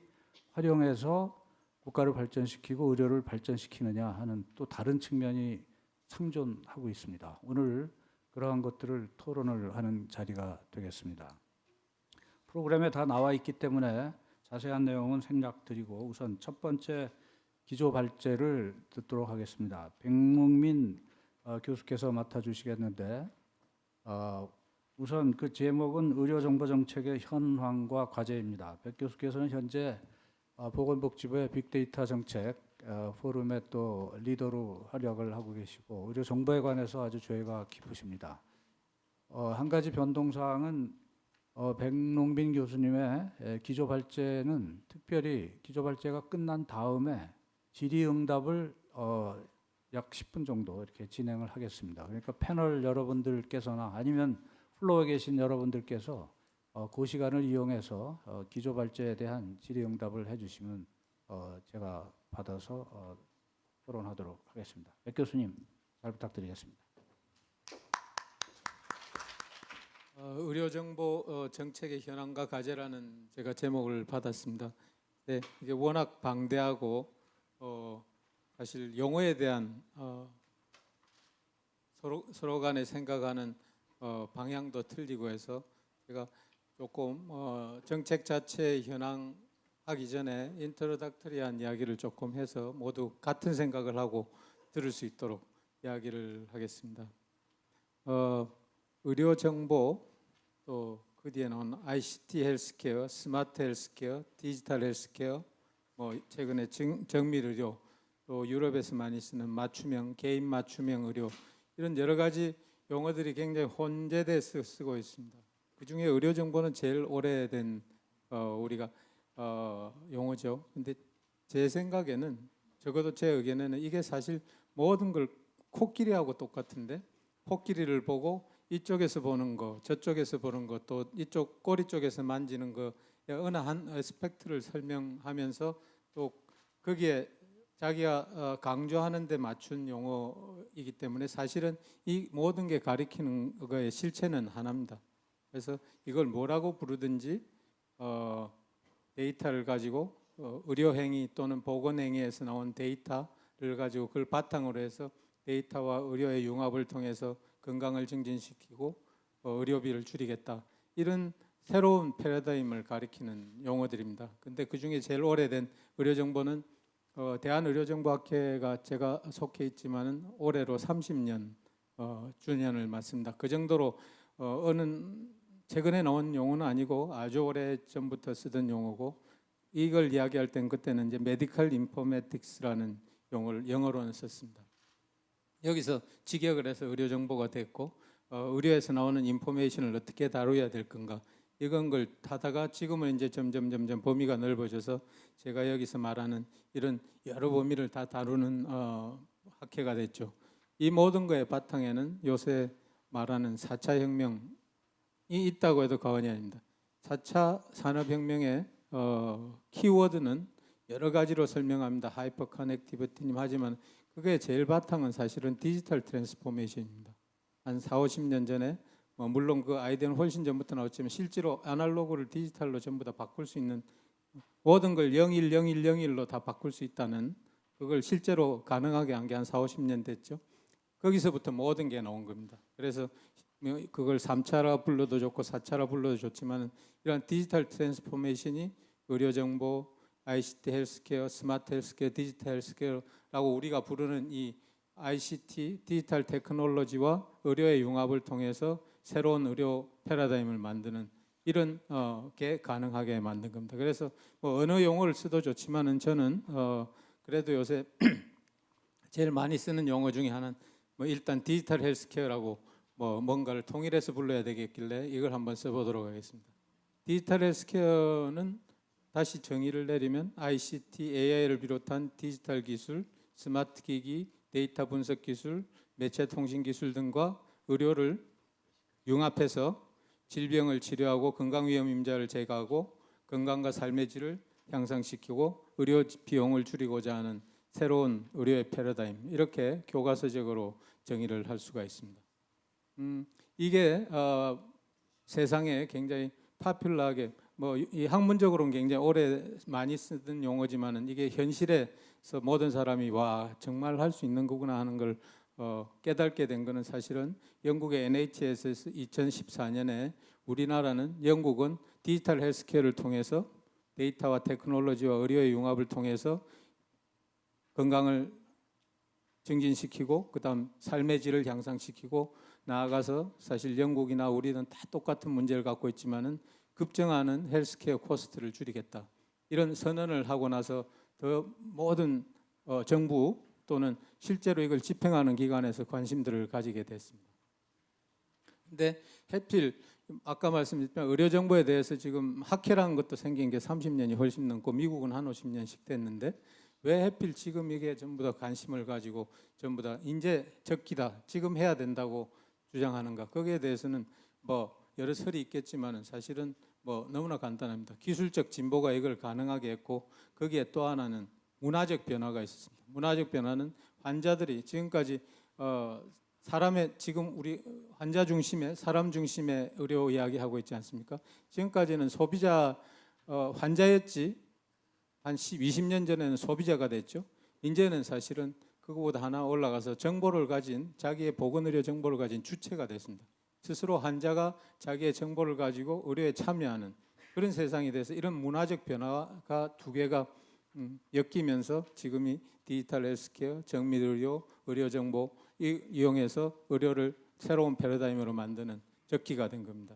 [SPEAKER 11] 활용해서 국가를 발전시키고 의료를 발전시키느냐 하는 또 다른 측면이 상존하고 있습니다. 오늘 그러한 것들을 토론을 하는 자리가 되겠습니다. 프로그램에 다 나와 있기 때문에 자세한 내용은 생략드리고 우선 첫 번째 기조 발제를 듣도록 하겠습니다. 백문민 교수께서 맡아주시겠는데 우선 그 제목은 의료정보정책의 현황과 과제입니다. 백 교수께서는 현재 보건복지부의 빅데이터 정책 포럼의 또 리더로 활약을 하고 계시고 의료정보에 관해서 아주 조예가 깊으십니다. 한 가지 변동사항은 백농빈 교수님의 기조 발제는 특별히 기조 발제가 끝난 다음에 질의응답을 약 10분 정도 이렇게 진행을 하겠습니다. 그러니까 패널 여러분들께서나 아니면 플로어에 계신 여러분들께서 그 시간을 이용해서 기조 발제에 대한 질의응답을 해주시면 제가 받아서 토론하도록 하겠습니다. 백 교수님 잘 부탁드리겠습니다.
[SPEAKER 8] 의료정보 정책의 현황과 과제라는 제가 제목을 받았습니다. 네, 이게 워낙 방대하고 사실 용어에 대한 서로 간에 생각하는 방향도 틀리고 해서 제가 조금 정책 자체의 현황 하기 전에 인트로덕터리한 이야기를 조금 해서 모두 같은 생각을 하고 들을 수 있도록 이야기를 하겠습니다. 의료 정보 또 그 뒤에 나온 ICT 헬스케어, 스마트 헬스케어, 디지털 헬스케어, 뭐 최근에 정밀 의료, 또 유럽에서 많이 쓰는 맞춤형, 개인 맞춤형 의료 이런 여러 가지 용어들이 굉장히 혼재돼서 쓰고 있습니다. 그 중에 의료 정보는 제일 오래된 우리가 용어죠. 근데 제 생각에는 적어도 제 의견에는 이게 사실 모든 걸 코끼리하고 똑같은데 코끼리를 보고 이쪽에서 보는 거, 저쪽에서 보는 거, 또 이쪽 꼬리 쪽에서 만지는 거 어느 한 스펙트를 설명하면서 또 거기에 자기가 강조하는 데 맞춘 용어이기 때문에 사실은 이 모든 게 가리키는 거의 실체는 하나입니다. 그래서 이걸 뭐라고 부르든지 데이터를 가지고 의료행위 또는 보건행위에서 나온 데이터를 가지고 그걸 바탕으로 해서 데이터와 의료의 융합을 통해서 건강을 증진시키고 의료비를 줄이겠다. 이런 새로운 패러다임을 가리키는 용어들입니다. 근데 그중에 제일 오래된 의료정보는 대한의료정보학회가 제가 속해 있지만은 올해로 30년 주년을 맞습니다. 그 정도로 최근에 나온 용어는 아니고 아주 오래 전부터 쓰던 용어고 이걸 이야기할 땐 그때는 이제 메디컬 인포메틱스라는 용어를 영어로는 썼습니다. 여기서 직역을 해서 의료정보가 됐고 의료에서 나오는 인포메이션을 어떻게 다루어야 될 건가 이건 걸 하다가 지금은 이제 점점 범위가 넓어져서 제가 여기서 말하는 이런 여러 범위를 다 다루는 학회가 됐죠. 이 모든 거의 바탕에는 요새 말하는 4차 혁명이 있다고 해도 과언이 아닙니다. 4차 산업혁명의 키워드는 여러 가지로 설명합니다. 하이퍼 커넥티비티님 하지만 그게 제일 바탕은 사실은 디지털 트랜스포메이션입니다. 한 40-50년 전에 물론 그 아이디어는 훨씬 전부터 나왔지만 실제로 아날로그를 디지털로 전부 다 바꿀 수 있는 모든 걸 010101로 다 바꿀 수 있다는 그걸 실제로 가능하게 한 게 한 40-50년 됐죠. 거기서부터 모든 게 나온 겁니다. 그래서 그걸 3차라 불러도 좋고 4차라 불러도 좋지만 이런 디지털 트랜스포메이션이 의료정보, ICT 헬스케어, 스마트 헬스케어, 디지털 헬스케어라고 우리가 부르는 이 ICT, 디지털 테크놀로지와 의료의 융합을 통해서 새로운 의료 패러다임을 만드는 이런 게 가능하게 만든 겁니다. 그래서 뭐 어느 용어를 써도 좋지만은 저는 그래도 요새 제일 많이 쓰는 용어 중에 하나는 뭐 일단 디지털 헬스케어라고 뭐 뭔가를 통일해서 불러야 되겠길래 이걸 한번 써보도록 하겠습니다. 디지털 헬스케어는 다시 정의를 내리면 ICT, AI를 비롯한 디지털 기술, 스마트 기기, 데이터 분석 기술, 매체 통신 기술 등과 의료를 융합해서 질병을 치료하고 건강 위험 임자를 제거하고 건강과 삶의 질을 향상시키고 의료 비용을 줄이고자 하는 새로운 의료의 패러다임 이렇게 교과서적으로 정의를 할 수가 있습니다. 이게 세상에 굉장히 파퓰러하게 뭐 이 학문적으로는 굉장히 오래 많이 쓰던 용어지만은 이게 현실에서 모든 사람이 와 정말 할 수 있는 거구나 하는 걸 깨닫게 된 거는 사실은 영국의 NHS에서 2014년에 우리나라는 영국은 디지털 헬스케어를 통해서 데이터와 테크놀로지와 의료의 융합을 통해서 건강을 증진시키고 그다음 삶의 질을 향상시키고 나아가서 사실 영국이나 우리는 다 똑같은 문제를 갖고 있지만은 급증하는 헬스케어 코스트를 줄이겠다 이런 선언을 하고 나서 더 모든 정부 또는 실제로 이걸 집행하는 기관에서 관심들을 가지게 됐습니다. 근데 해필 아까 말씀드렸지만 의료 정보에 대해서 지금 학회라는 것도 생긴 게 30년이 훨씬 넘고 미국은 한 50년씩 됐는데 왜 해필 지금 이게 전부 다 관심을 가지고 전부 다 이제 적기다 지금 해야 된다고 주장하는가? 거기에 대해서는 뭐 여러 설이 있겠지만은 사실은 뭐 너무나 간단합니다. 기술적 진보가 이걸 가능하게 했고 거기에 또 하나는 문화적 변화가 있었습니다. 문화적 변화는 환자들이 지금까지 사람의 지금 우리 환자 중심의 사람 중심의 의료 이야기하고 있지 않습니까? 지금까지는 소비자 환자였지 한 20년 전에는 소비자가 됐죠. 이제는 사실은 그거보다 하나 올라가서 정보를 가진 자기의 보건의료 정보를 가진 주체가 됐습니다. 스스로 환자가 자기의 정보를 가지고 의료에 참여하는 그런 세상이 돼서 이런 문화적 변화가 두 개가 엮이면서 지금이 디지털 헬스케어, 정밀의료, 의료정보 이용해서 의료를 새로운 패러다임으로 만드는 적기가 된 겁니다.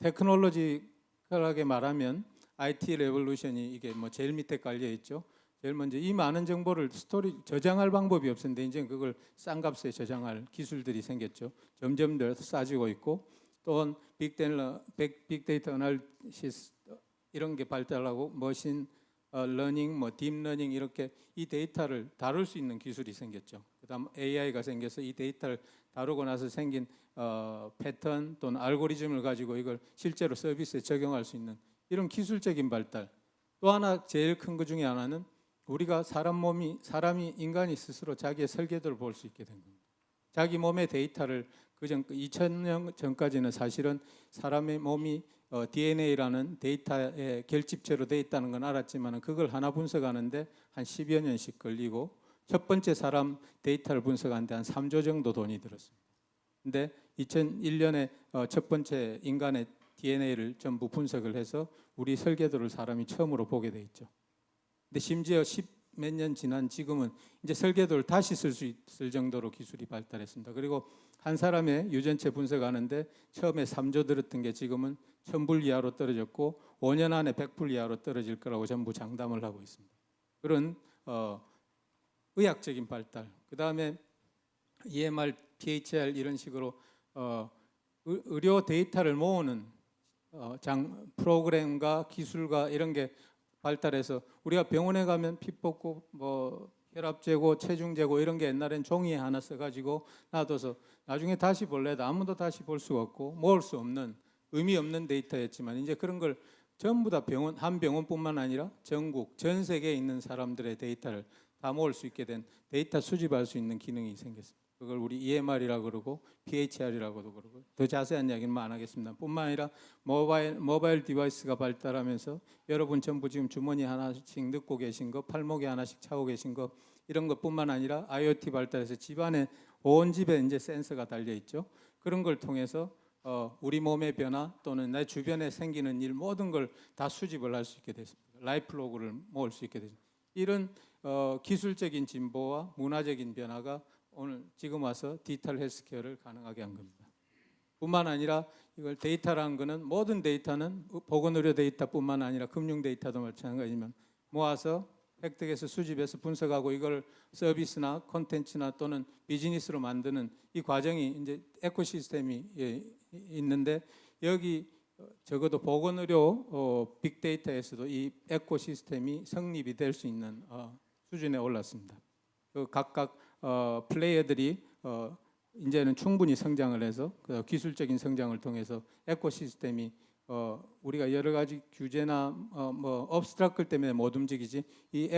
[SPEAKER 8] 테크놀로지컬하게 말하면 IT 레볼루션이 이게 뭐 제일 밑에 깔려 있죠. 제일 먼저 이 많은 정보를 스토리 저장할 방법이 없었는데 이제 그걸 싼 값에 저장할 기술들이 생겼죠. 점점 더 싸지고 있고 또한 빅데이터 어널리시스 이런 게 발달하고 머신 러닝, 뭐 딥러닝 이렇게 이 데이터를 다룰 수 있는 기술이 생겼죠. 그다음 AI가 생겨서 이 데이터를 다루고 나서 생긴 패턴 또는 알고리즘을 가지고 이걸 실제로 서비스에 적용할 수 있는 이런 기술적인 발달. 또 하나 제일 큰 것 중에 하나는 우리가 사람이 인간이 스스로 자기의 설계도를 볼 수 있게 된 겁니다. 자기 몸의 데이터를 그전 2000년 전까지는 사실은 사람의 몸이 DNA라는 데이터의 결집체로 돼 있다는 건 알았지만 그걸 하나 분석하는데 한 10여 년씩 걸리고 첫 번째 사람 데이터를 분석하는데 한 3조 정도 돈이 들었습니다. 근데 2001년에 첫 번째 인간의 DNA를 전부 분석을 해서 우리 설계도를 사람이 처음으로 보게 돼 있죠. 근데 심지어 10몇 년 지난 지금은 이제 설계도를 다시 쓸 수 있을 정도로 기술이 발달했습니다. 그리고 한 사람의 유전체 분석하는데 처음에 3조 들었던 게 지금은 1000불 이하로 떨어졌고 5년 안에 100불 이하로 떨어질 거라고 전부 장담을 하고 있습니다. 그런 의학적인 발달, 그 다음에 EMR, PHR 이런 식으로 의료 데이터를 모으는 프로그램과 기술과 이런 게 발달해서 우리가 병원에 가면 피 뽑고 뭐 혈압 재고, 체중 재고 이런 게 옛날엔 종이에 하나 써가지고 놔둬서 나중에 다시 볼래도 아무도 다시 볼 수가 없고 모을 수 없는 의미 없는 데이터였지만 이제 그런 걸 전부 다 한 병원뿐만 아니라 전국 전 세계에 있는 사람들의 데이터를 다 모을 수 있게 된 데이터 수집할 수 있는 기능이 생겼습니다. 그걸 우리 EMR이라고 그러고 PHR이라고도 그러고 더 자세한 이야기는 안 하겠습니다. 뿐만 아니라 모바일 디바이스가 발달하면서 여러분 전부 지금 주머니 하나씩 넣고 계신 거, 팔목에 하나씩 차고 계신 거 이런 것뿐만 아니라 IoT 발달해서 집안에 온 집에 이제 센서가 달려 있죠. 그런 걸 통해서 우리 몸의 변화 또는 내 주변에 생기는 일 모든 걸 다 수집을 할 수 있게 됐습니다. 라이프 로그를 모을 수 있게 됐습니다. 이런 기술적인 진보와 문화적인 변화가 오늘 지금 와서 디지털 헬스케어를 가능하게 한 겁니다. 뿐만 아니라 이걸 데이터라는 것은 모든 데이터는 보건의료 데이터뿐만 아니라 금융 데이터도 마찬가지지만 모아서 획득해서 수집해서 분석하고 이걸 서비스나 콘텐츠나 또는 비즈니스로 만드는 이 과정이 이제 에코시스템이 있는데 여기 적어도 보건의료 빅데이터에서도 이 에코시스템이 성립이 될 수 있는 수준에 올랐습니다. 그 각각 플레이어들이 이제는 충분히 성장을 해서 그 기술적인 성장을 통해서 에코시스템이 우리가 여러 가지 규제나 뭐 업스트라클 때문에 못 움직이지 이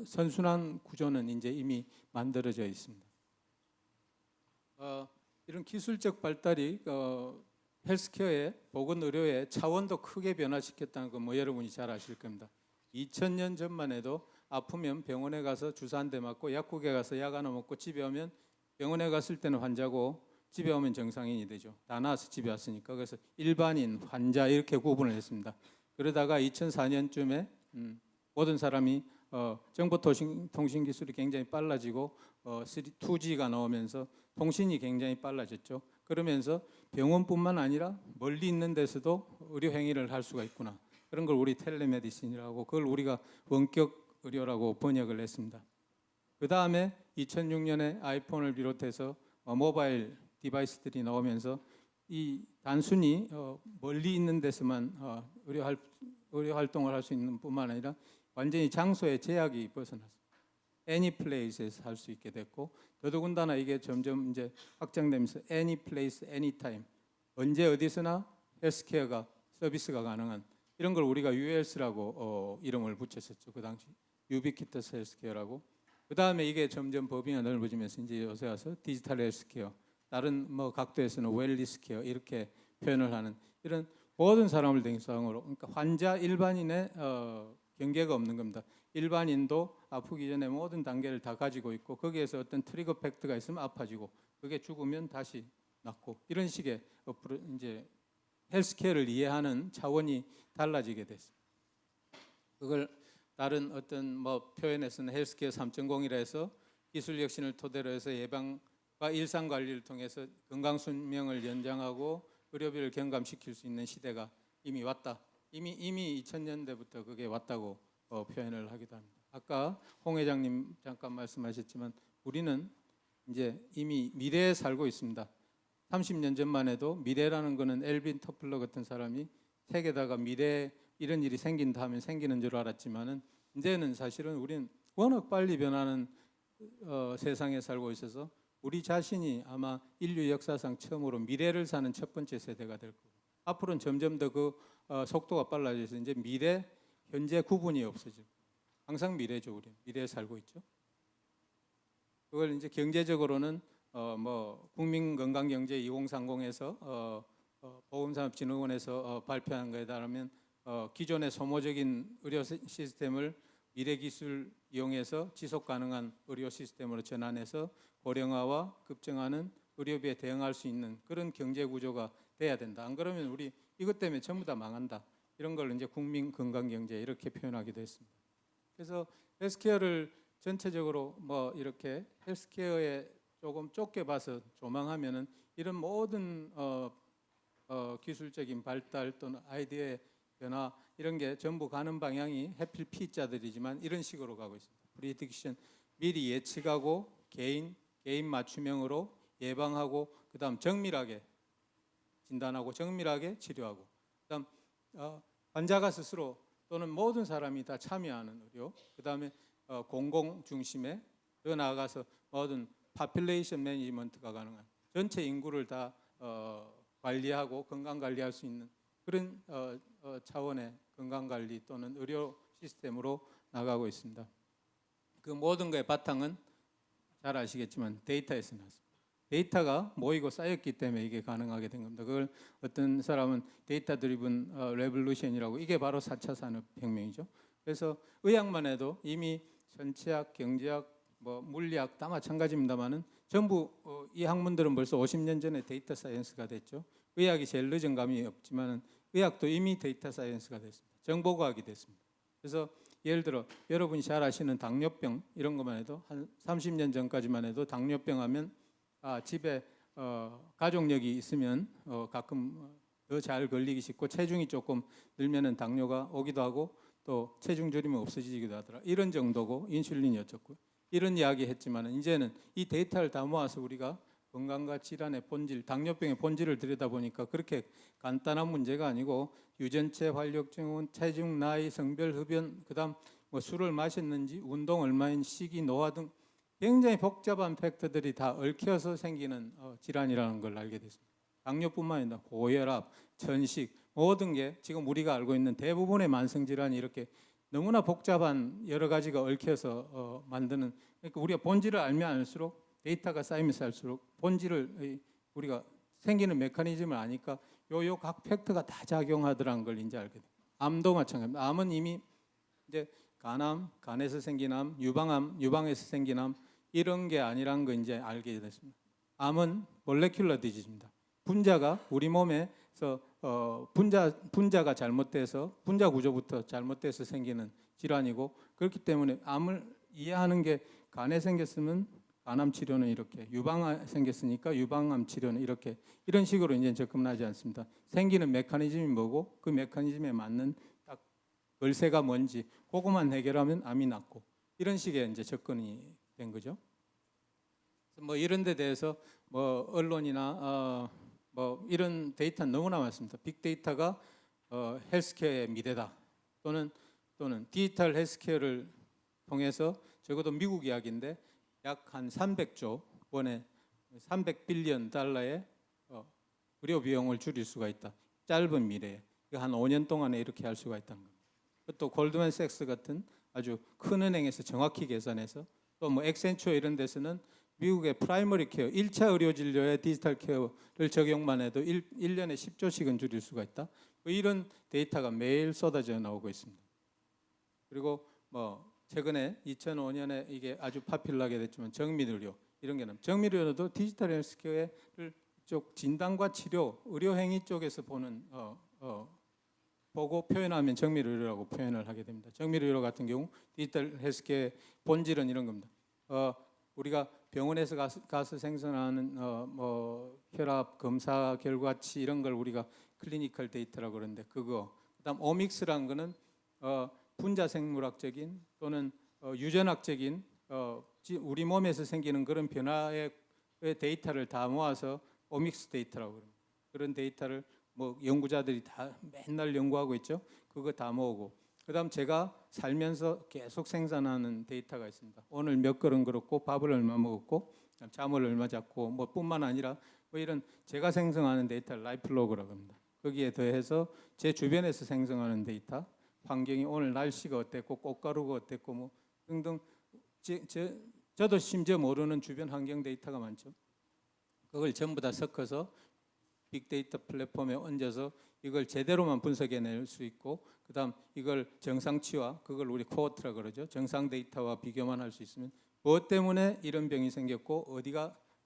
[SPEAKER 8] 선순환 구조는 이제 이미 만들어져 있습니다. 이런 기술적 발달이 헬스케어의 보건 의료의 차원도 크게 변화시켰다는 거 뭐 여러분이 잘 아실 겁니다. 2000년 전만 해도 아프면 병원에 가서 주사 한 대 맞고 약국에 가서 약 하나 먹고 집에 오면 병원에 갔을 때는 환자고 집에 오면 정상인이 되죠. 다 나와서 집에 왔으니까. 그래서 일반인, 환자 이렇게 구분을 했습니다. 그러다가 2004년쯤에 모든 사람이 정보통신 기술이 굉장히 빨라지고 2G가 나오면서 통신이 굉장히 빨라졌죠. 그러면서 병원뿐만 아니라 멀리 있는 데서도 의료 행위를 할 수가 있구나. 그런 걸 우리 텔레메디신이라고 그걸 우리가 원격 의료라고 번역을 했습니다. 그 다음에 2006년에 아이폰을 비롯해서 모바일 디바이스들이 나오면서 이 단순히 멀리 있는 데서만 의료 활동을 할 수 있는 뿐만 아니라 완전히 장소의 제약이 벗어났습니다. Any place에서 할 수 있게 됐고 더더군다나 이게 점점 이제 확장되면서 Any place, anytime 언제 어디서나 헬스케어가 서비스가 가능한 이런 걸 우리가 ULS라고 이름을 붙였었죠. 그 당시 유비퀴터스 헬스케어라고. 그 다음에 이게 점점 범위가 넓어지면서 이제 요새 와서 디지털 헬스케어, 다른 뭐 각도에서는 웰리스케어 이렇게 표현을 하는 이런 모든 사람을 대상으로 그러니까 환자 일반인의 경계가 없는 겁니다. 일반인도 아프기 전에 모든 단계를 다 가지고 있고 거기에서 어떤 트리거 팩트가 있으면 아파지고 그게 죽으면 다시 낫고 이런 식의 이제 헬스케어를 이해하는 차원이 달라지게 됐습니다. 그걸 다른 어떤 뭐 표현에서는 헬스케어 3.0이라 해서 기술 혁신을 토대로 해서 예방과 일상 관리를 통해서 건강 수명을 연장하고 의료비를 경감시킬 수 있는 시대가 이미 왔다. 이미 2000년대부터 그게 왔다고 표현을 하기도 합니다. 아까 홍 회장님 잠깐 말씀하셨지만 우리는 이제 이미 미래에 살고 있습니다. 30년 전만 해도 미래라는 거는 엘빈 터플러 같은 사람이 책에다가 미래에 이런 일이 생긴다 하면 생기는 줄 알았지만은 이제는 사실은 우리는 워낙 빨리 변하는 세상에 살고 있어서 우리 자신이 아마 인류 역사상 처음으로 미래를 사는 첫 번째 세대가 될 거고 앞으로는 점점 더 그 속도가 빨라져서 이제 미래, 현재 구분이 없어지고 항상 미래죠. 우리 미래에 살고 있죠. 그걸 이제 경제적으로는 뭐 국민건강경제 2030에서 보건산업진흥원에서 발표한 거에 따르면 기존의 소모적인 의료 시스템을 미래 기술 이용해서 지속 가능한 의료 시스템으로 전환해서 고령화와 급증하는 의료비에 대응할 수 있는 그런 경제 구조가 돼야 된다. 안 그러면 우리 이것 때문에 전부 다 망한다. 이런 걸 이제 국민 건강 경제 이렇게 표현하기도 했습니다. 그래서 헬스케어를 전체적으로 뭐 이렇게 헬스케어에 조금 좁게 봐서 조망하면은 이런 모든 기술적인 발달 또는 아이디어의 변화 이런 게 전부 가는 방향이 해필 P자들이지만 이런 식으로 가고 있습니다. 프리딕션 미리 예측하고 개인 맞춤형으로 예방하고 그다음 정밀하게 진단하고 정밀하게 치료하고 그다음 환자가 스스로 또는 모든 사람이 다 참여하는 의료 그다음에 공공 중심에 더 나아가서 모든 파퓰레이션 매니지먼트가 가능한 전체 인구를 다 관리하고 건강 관리할 수 있는 그런 차원의 건강 관리 또는 의료 시스템으로 나가고 있습니다. 그 모든 것의 바탕은 잘 아시겠지만 데이터에서 나왔습니다. 데이터가 모이고 쌓였기 때문에 이게 가능하게 된 겁니다. 그걸 어떤 사람은 데이터 드리븐 레볼루션이라고 이게 바로 4차 산업혁명이죠. 그래서 의학만 해도 이미 전체학, 경제학, 뭐 물리학 다 마찬가지입니다만은 전부 이 학문들은 벌써 50년 전에 데이터 사이언스가 됐죠. 의학이 제일 늦은 감이 없지만은 의학도 이미 데이터 사이언스가 됐습니다. 정보과학이 됐습니다. 그래서 예를 들어 여러분이 잘 아시는 당뇨병 이런 것만 해도 한 30년 전까지만 해도 당뇨병 하면 집에 가족력이 있으면 가끔 더 잘 걸리기 쉽고 체중이 조금 늘면은 당뇨가 오기도 하고 또 체중 줄이면 없어지기도 하더라. 이런 정도고 인슐린이었었고 이런 이야기 했지만 이제는 이 데이터를 다 모아서 우리가 건강과 질환의 본질, 당뇨병의 본질을 들여다보니까 그렇게 간단한 문제가 아니고 유전체, 활력증후, 체중, 나이, 성별, 흡연, 그다음 뭐 술을 마셨는지, 운동 얼마인, 시기, 노화 등 굉장히 복잡한 팩터들이 다 얽혀서 생기는 질환이라는 걸 알게 됐습니다. 당뇨뿐만 아니라 고혈압, 천식, 모든 게 지금 우리가 알고 있는 대부분의 만성 질환이 이렇게 너무나 복잡한 여러 가지가 얽혀서 만드는, 그러니까 우리가 본질을 알면 알수록 데이터가 쌓이면 쌓일수록 본질을 우리가 생기는 메커니즘을 아니까 요 각 팩터가 다 작용하더라는 걸 이제 알게 돼요. 암도 마찬가지입니다. 암은 이미 이제 간암, 간에서 생긴 암, 유방암, 유방에서 생긴 암 이런 게 아니란 거 이제 알게 됐습니다. 암은 몰레큘러 디지즈입니다. 분자가 우리 몸에서 분자가 잘못돼서 분자 구조부터 잘못돼서 생기는 질환이고, 그렇기 때문에 암을 이해하는 게 간에 생겼으면 간암 치료는 이렇게, 유방암 생겼으니까 유방암 치료는 이렇게, 이런 식으로 이제 접근하지 않습니다. 생기는 메커니즘이 뭐고 그 메커니즘에 맞는 딱 걸쇠가 뭔지 그것만 해결하면 암이 낫고, 이런 식의 이제 접근이 된 거죠. 뭐 이런 데 대해서 뭐 언론이나 뭐 이런 데이터는 너무나 많습니다. 빅데이터가 헬스케어의 미래다, 또는 디지털 헬스케어를 통해서, 적어도 미국 이야기인데 약 한 300조 원의 300빌리언 달러의 의료 비용을 줄일 수가 있다. 짧은 미래에 한 5년 동안에 이렇게 할 수가 있다는 겁니다. 또 골드만삭스 같은 아주 큰 은행에서 정확히 계산해서, 또 뭐 엑센추어 이런 데서는 미국의 프라이머리 케어 1차 의료 진료에 디지털 케어를 적용만 해도 1년에 10조씩은 줄일 수가 있다. 뭐 이런 데이터가 매일 쏟아져 나오고 있습니다. 그리고 뭐 최근에 2005년에 이게 아주 파퓰러하게 됐지만 정밀의료 이런 게 정밀의료도 디지털 헬스케어를 쪽 진단과 치료, 의료 행위 쪽에서 보는 보고 표현하면 정밀의료라고 표현을 하게 됩니다. 정밀의료 같은 경우 디지털 헬스케어의 본질은 이런 겁니다. 우리가 병원에서 가서 생성하는 뭐 혈압 검사 결과치 이런 걸 우리가 클리니컬 데이터라고 그러는데, 그다음 오믹스라는 거는 분자 생물학적인 또는 유전학적인 우리 몸에서 생기는 그런 변화의 데이터를 다 모아서 오믹스 데이터라고 그럽니다. 그런 데이터를 뭐 연구자들이 다 맨날 연구하고 있죠. 그거 다 모으고, 그다음 제가 살면서 계속 생산하는 데이터가 있습니다. 오늘 몇 그릇 걸었고 밥을 얼마 먹었고 잠을 얼마 잤고 뭐 뿐만 아니라 뭐 이런 제가 생성하는 데이터를 라이프로그라고 합니다. 거기에 더해서 제 주변에서 생성하는 데이터, 환경이 오늘 날씨가 어땠고 꽃가루가 어땠고 뭐 등등, 저도 심지어 모르는 주변 환경 데이터가 많죠. 그걸 전부 다 섞어서 빅데이터 플랫폼에 얹어서 이걸 제대로만 분석해낼 수 있고, 그다음 이걸 정상치와, 그걸 우리 코어트라 그러죠. 정상 데이터와 비교만 할 수 있으면 무엇 때문에 이런 병이 생겼고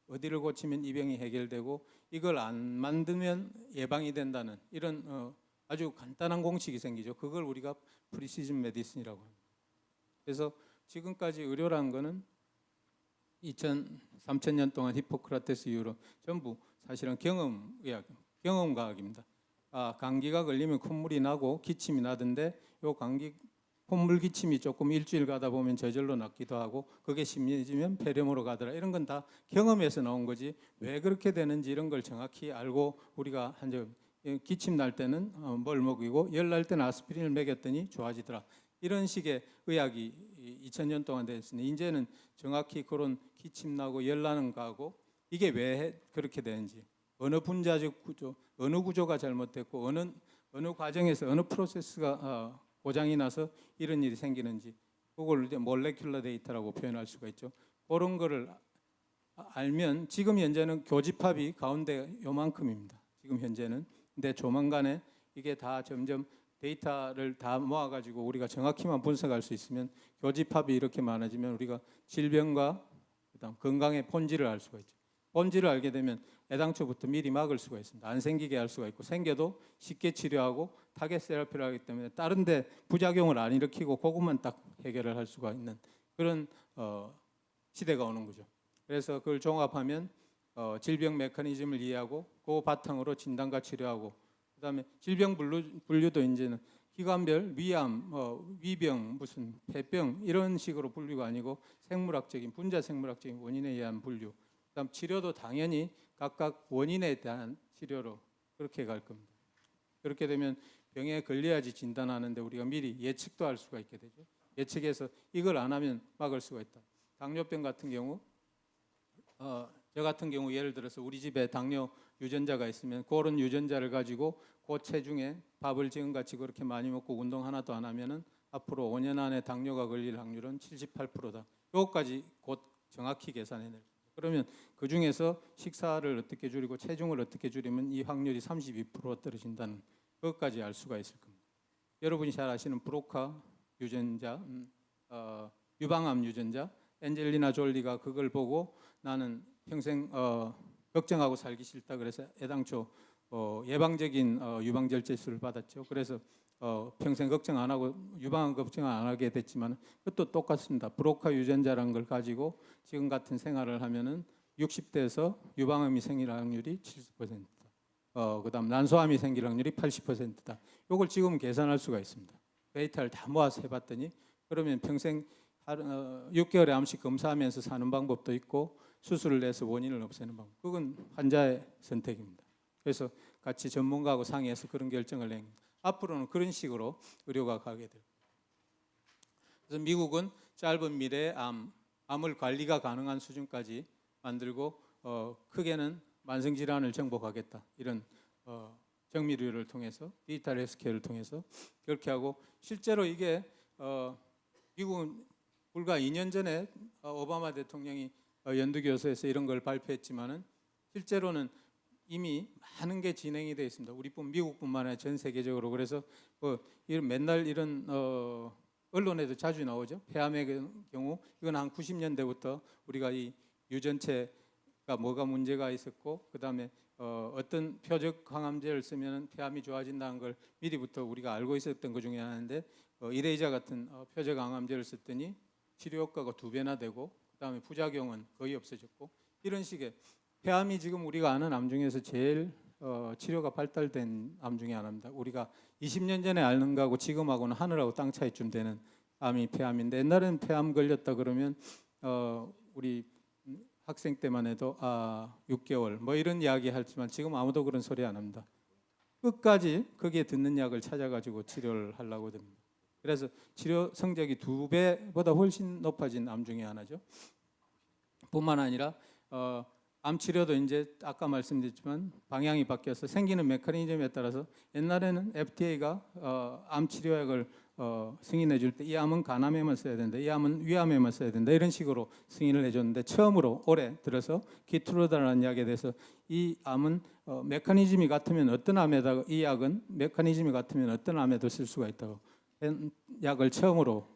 [SPEAKER 8] 어디를 고치면 이 병이 해결되고 이걸 안 만들면 예방이 된다는 이런 아주 간단한 공식이 생기죠. 그걸 우리가 프리시즌 메디슨이라고 합니다. 그래서 지금까지 의료라는 거는 3,000년 동안 히포크라테스 이후로 전부 사실은 경험과학입니다. 감기가 걸리면 콧물이 나고 기침이 나던데 요 감기 콧물 기침이 조금 일주일 가다 보면 저절로 낫기도 하고, 그게 심해지면 폐렴으로 가더라. 이런 건 다 경험에서 나온 거지, 왜 그렇게 되는지 이런 걸 정확히 알고 우리가 기침 날 때는 뭘 먹이고 열 날 때는 아스피린을 먹였더니 좋아지더라. 이런 식의 의학이 2000년 동안 됐으니 이제는 정확히 그런 기침 나고 열 나는 거하고 이게 왜 그렇게 되는지, 어느 분자적 구조, 어느 구조가 잘못됐고 어느 과정에서 어느 프로세스가 고장이 나서 이런 일이 생기는지, 그걸 이제 몰레큘러 데이터라고 표현할 수가 있죠. 그런 거를 알면 지금 현재는 교집합이 가운데 요만큼입니다. 지금 현재는. 근데 조만간에 이게 다 점점 데이터를 다 모아가지고 우리가 정확히만 분석할 수 있으면, 교집합이 이렇게 많아지면 우리가 질병과 그다음 건강의 본질을 알 수가 있죠. 본질을 알게 되면 애당초부터 미리 막을 수가 있습니다. 안 생기게 할 수가 있고, 생겨도 쉽게 치료하고 타겟 세라피를 하기 때문에 다른 데 부작용을 안 일으키고 그것만 딱 해결을 할 수가 있는 그런 시대가 오는 거죠. 그래서 그걸 종합하면 질병 메커니즘을 이해하고 그 바탕으로 진단과 치료하고, 그다음에 질병 분류도 이제는 기관별 위암, 위병, 무슨 폐병 이런 식으로 분류가 아니고 생물학적인 분자 생물학적인 원인에 의한 분류. 그다음 치료도 당연히 각각 원인에 대한 치료로 그렇게 갈 겁니다. 그렇게 되면 병에 걸려야지 진단하는데 우리가 미리 예측도 할 수가 있게 되죠. 예측해서 이걸 안 하면 막을 수가 있다. 당뇨병 같은 경우 저 같은 경우 예를 들어서 우리 집에 당뇨 유전자가 있으면 그런 유전자를 가지고 고체중에 밥을 지금같이 그렇게 많이 먹고 운동 하나도 안 하면은 앞으로 5년 안에 당뇨가 걸릴 확률은 78%다. 요거까지 곧 정확히 계산해낼 겁니다. 그러면 그 중에서 식사를 어떻게 줄이고 체중을 어떻게 줄이면 이 확률이 32% 떨어진다는 그것까지 알 수가 있을 겁니다. 여러분이 잘 아시는 브로카 유전자, 유방암 유전자, 엔젤리나 졸리가 그걸 보고 나는 평생 걱정하고 살기 싫다 그래서 애당초 예방적인 유방절제술을 받았죠. 그래서 평생 걱정 안 하고 유방암 걱정 안 하게 됐지만 그것도 똑같습니다. 브로카 유전자라는 걸 가지고 지금 같은 생활을 하면은 60대에서 유방암이 생길 확률이 70%다. 그다음 난소암이 생길 확률이 80%다. 이걸 지금 계산할 수가 있습니다. 데이터를 다 모아서 해봤더니 그러면 평생 6개월에 한 번씩 검사하면서 사는 방법도 있고 수술을 해서 원인을 없애는 방법. 그건 환자의 선택입니다. 그래서 같이 전문가하고 상의해서 그런 결정을 낸 겁니다. 앞으로는 그런 식으로 의료가 가게 될 겁니다. 그래서 미국은 짧은 미래에 암을 관리가 가능한 수준까지 만들고 크게는 만성질환을 정복하겠다. 이런 정밀의료를 통해서 디지털 헬스케어를 통해서 그렇게 하고 실제로 이게 미국은 불과 2년 전에 오바마 대통령이 연두교수에서 이런 걸 발표했지만은 실제로는 이미 많은 게 진행이 되어 있습니다. 우리뿐 미국뿐만 아니라 전 세계적으로. 그래서 맨날 이런 언론에도 자주 나오죠. 폐암의 경우 이건 한 90년대부터 우리가 이 유전체가 뭐가 문제가 있었고 그다음에 어떤 표적 항암제를 쓰면 폐암이 좋아진다는 걸 미리부터 우리가 알고 있었던 것 중에 하나인데 이레이자 같은 표적 항암제를 썼더니 치료 효과가 2배나 되고 그다음에 부작용은 거의 없어졌고 이런 식의 폐암이 지금 우리가 아는 암 중에서 제일 치료가 발달된 암 중에 하나입니다. 우리가 20년 전에 아는 거하고 지금하고는 하늘하고 땅 차이쯤 되는 암이 폐암인데 옛날에는 폐암 걸렸다 그러면 우리 학생 때만 해도 6개월 뭐 이런 이야기 하지만 지금 아무도 그런 소리 안 합니다. 끝까지 거기에 듣는 약을 찾아가지고 치료를 하려고 됩니다. 그래서 치료 성적이 2배보다 훨씬 높아진 암 중에 하나죠. 뿐만 아니라 암 치료도 이제 아까 말씀드렸지만 방향이 바뀌어서 생기는 메커니즘에 따라서 옛날에는 FDA가 암 치료약을 승인해 줄 때 이 암은 간암에만 써야 된다, 이 암은 위암에만 써야 된다 이런 식으로 승인을 해줬는데 처음으로 올해 들어서 키트루다라는 약에 대해서 이 암은 메커니즘이 같으면 어떤 암에다가 이 약은 메커니즘이 같으면 어떤 암에도 쓸 수가 있다고 약을 처음으로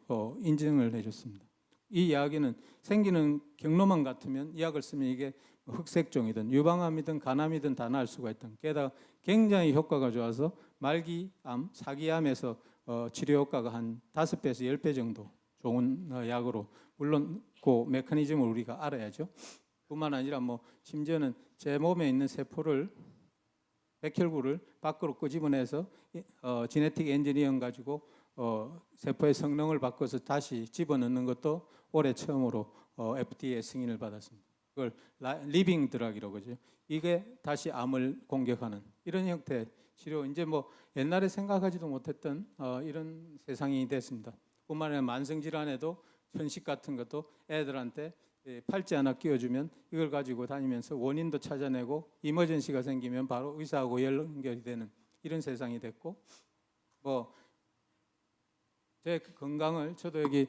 [SPEAKER 8] 인증을 해줬습니다. 이 약에는 생기는 경로만 같으면 이 약을 쓰면 이게 흑색종이든 유방암이든 간암이든 다 나을 수가 있다. 게다가 굉장히 효과가 좋아서 말기암, 사기암에서 치료 효과가 한 5배에서 10배 정도 좋은 약으로 물론 그 메커니즘을 우리가 알아야죠. 뿐만 아니라 뭐 심지어는 제 몸에 있는 세포를 백혈구를 밖으로 끄집어내서 지네틱 엔지니어링 가지고 세포의 성능을 바꿔서 다시 집어넣는 것도 올해 처음으로 FDA 승인을 받았습니다. 그걸 리빙 드락이라고 하죠. 이게 다시 암을 공격하는 이런 형태의 치료. 이제 뭐 옛날에 생각하지도 못했던 이런 세상이 됐습니다. 뿐만 아니라 만성질환에도 현식 같은 것도 애들한테 팔찌 하나 끼워주면 이걸 가지고 다니면서 원인도 찾아내고 이머전시가 생기면 바로 의사하고 연결이 되는 이런 세상이 됐고 뭐 제 건강을 저도 여기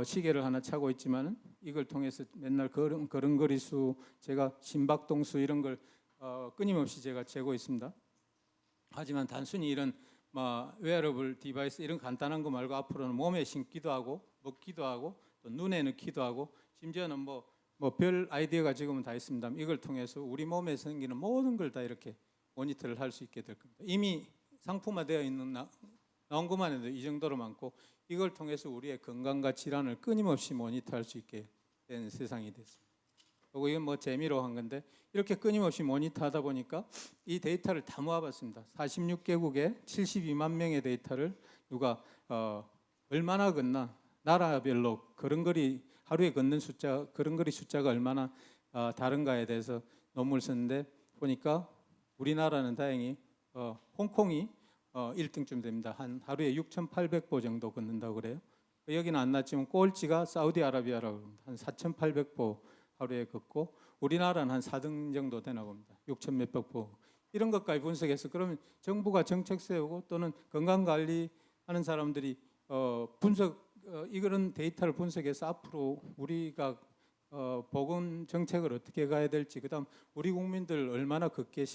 [SPEAKER 8] 시계를 하나 차고 있지만은 이걸 통해서 맨날 걸음걸이수 제가 심박동수 이런 걸 끊임없이 제가 재고 있습니다. 하지만 단순히 이런 웨어러블 디바이스 이런 간단한 거 말고 앞으로는 몸에 신기도 하고 먹기도 하고 또 눈에 넣기도 하고 심지어는 뭐 별 아이디어가 지금은 다 있습니다. 이걸 통해서 우리 몸에 생기는 모든 걸 다 이렇게 모니터를 할 수 있게 될 겁니다. 이미 상품화되어 있는 나온 것만 해도 이 정도로 많고 이걸 통해서 우리의 건강과 질환을 끊임없이 모니터할 수 있게 된 세상이 됐습니다. 그리고 이건 뭐 재미로 한 건데 이렇게 끊임없이 모니터하다 보니까 이 데이터를 다 모아봤습니다. 46개국에 72만 명의 데이터를 누가 얼마나 걷나 나라별로 걸음걸이 하루에 걷는 숫자 걸음걸이 숫자가 얼마나 다른가에 대해서 논문을 썼는데 보니까 우리나라는 다행히 홍콩이 1등쯤 됩니다. 한 하루에 6,800보 정도 걷는다고 그래요. 여기는 안 났지만 꼴찌가 사우디아라비아라고 합니다. 한 4,800보 하루에 걷고 우리나라는 한 4등 정도 되나 봅니다. 6,몇백 보. 이런 것까지 분석해서 그러면 정부가 정책 세우고 또는 건강 관리하는 사람들이 이런 데이터를 분석해서 앞으로 우리가 보건 정책을 어떻게 가야 될지, 그다음 우리 국민들 얼마나 걷게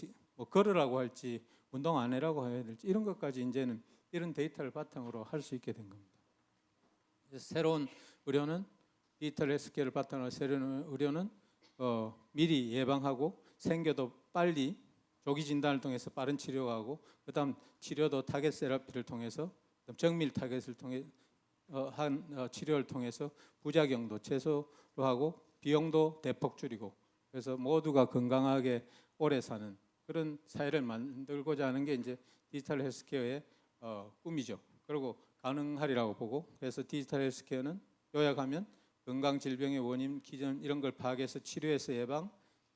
[SPEAKER 8] 걸으라고 할지, 운동 안 해라고 해야 될지, 이런 것까지 이제는 이런 데이터를 바탕으로 할 수 있게 된 겁니다. 그래서 새로운 의료는 디지털 헬스케어를 바탕으로 새로운 의료는 미리 예방하고 생겨도 빨리 조기 진단을 통해서 빠른 치료가 하고, 그다음 치료도 타겟 세라피를 통해서 정밀 타겟을 통해 치료를 통해서 부작용도 최소로 하고 비용도 대폭 줄이고, 그래서 모두가 건강하게 오래 사는 그런 사회를 만들고자 하는 게 이제 디지털 헬스케어의 꿈이죠. 그리고 가능하리라고 보고, 그래서 디지털 헬스케어는 요약하면 건강 질병의 원인, 기전 이런 걸 파악해서 치료해서 예방,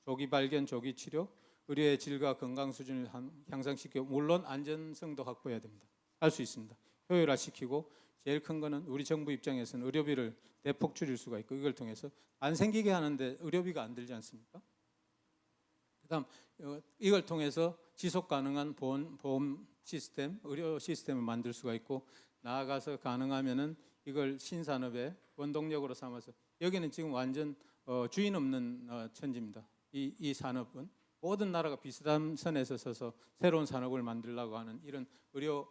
[SPEAKER 8] 조기 발견, 조기 치료, 의료의 질과 건강 수준을 향상시키고, 물론 안전성도 확보해야 됩니다. 할 수 있습니다. 효율화시키고, 제일 큰 거는 우리 정부 입장에서는 의료비를 대폭 줄일 수가 있고, 이걸 통해서 안 생기게 하는데 의료비가 안 들지 않습니까? 그다음 이걸 통해서 지속 가능한 보험 시스템, 의료 시스템을 만들 수가 있고, 나아가서 가능하면은 이걸 신산업의 원동력으로 삼아서, 여기는 지금 완전 주인 없는 천지입니다. 이 산업은 모든 나라가 비슷한 선에서 서서 새로운 산업을 만들려고 하는 이런 의료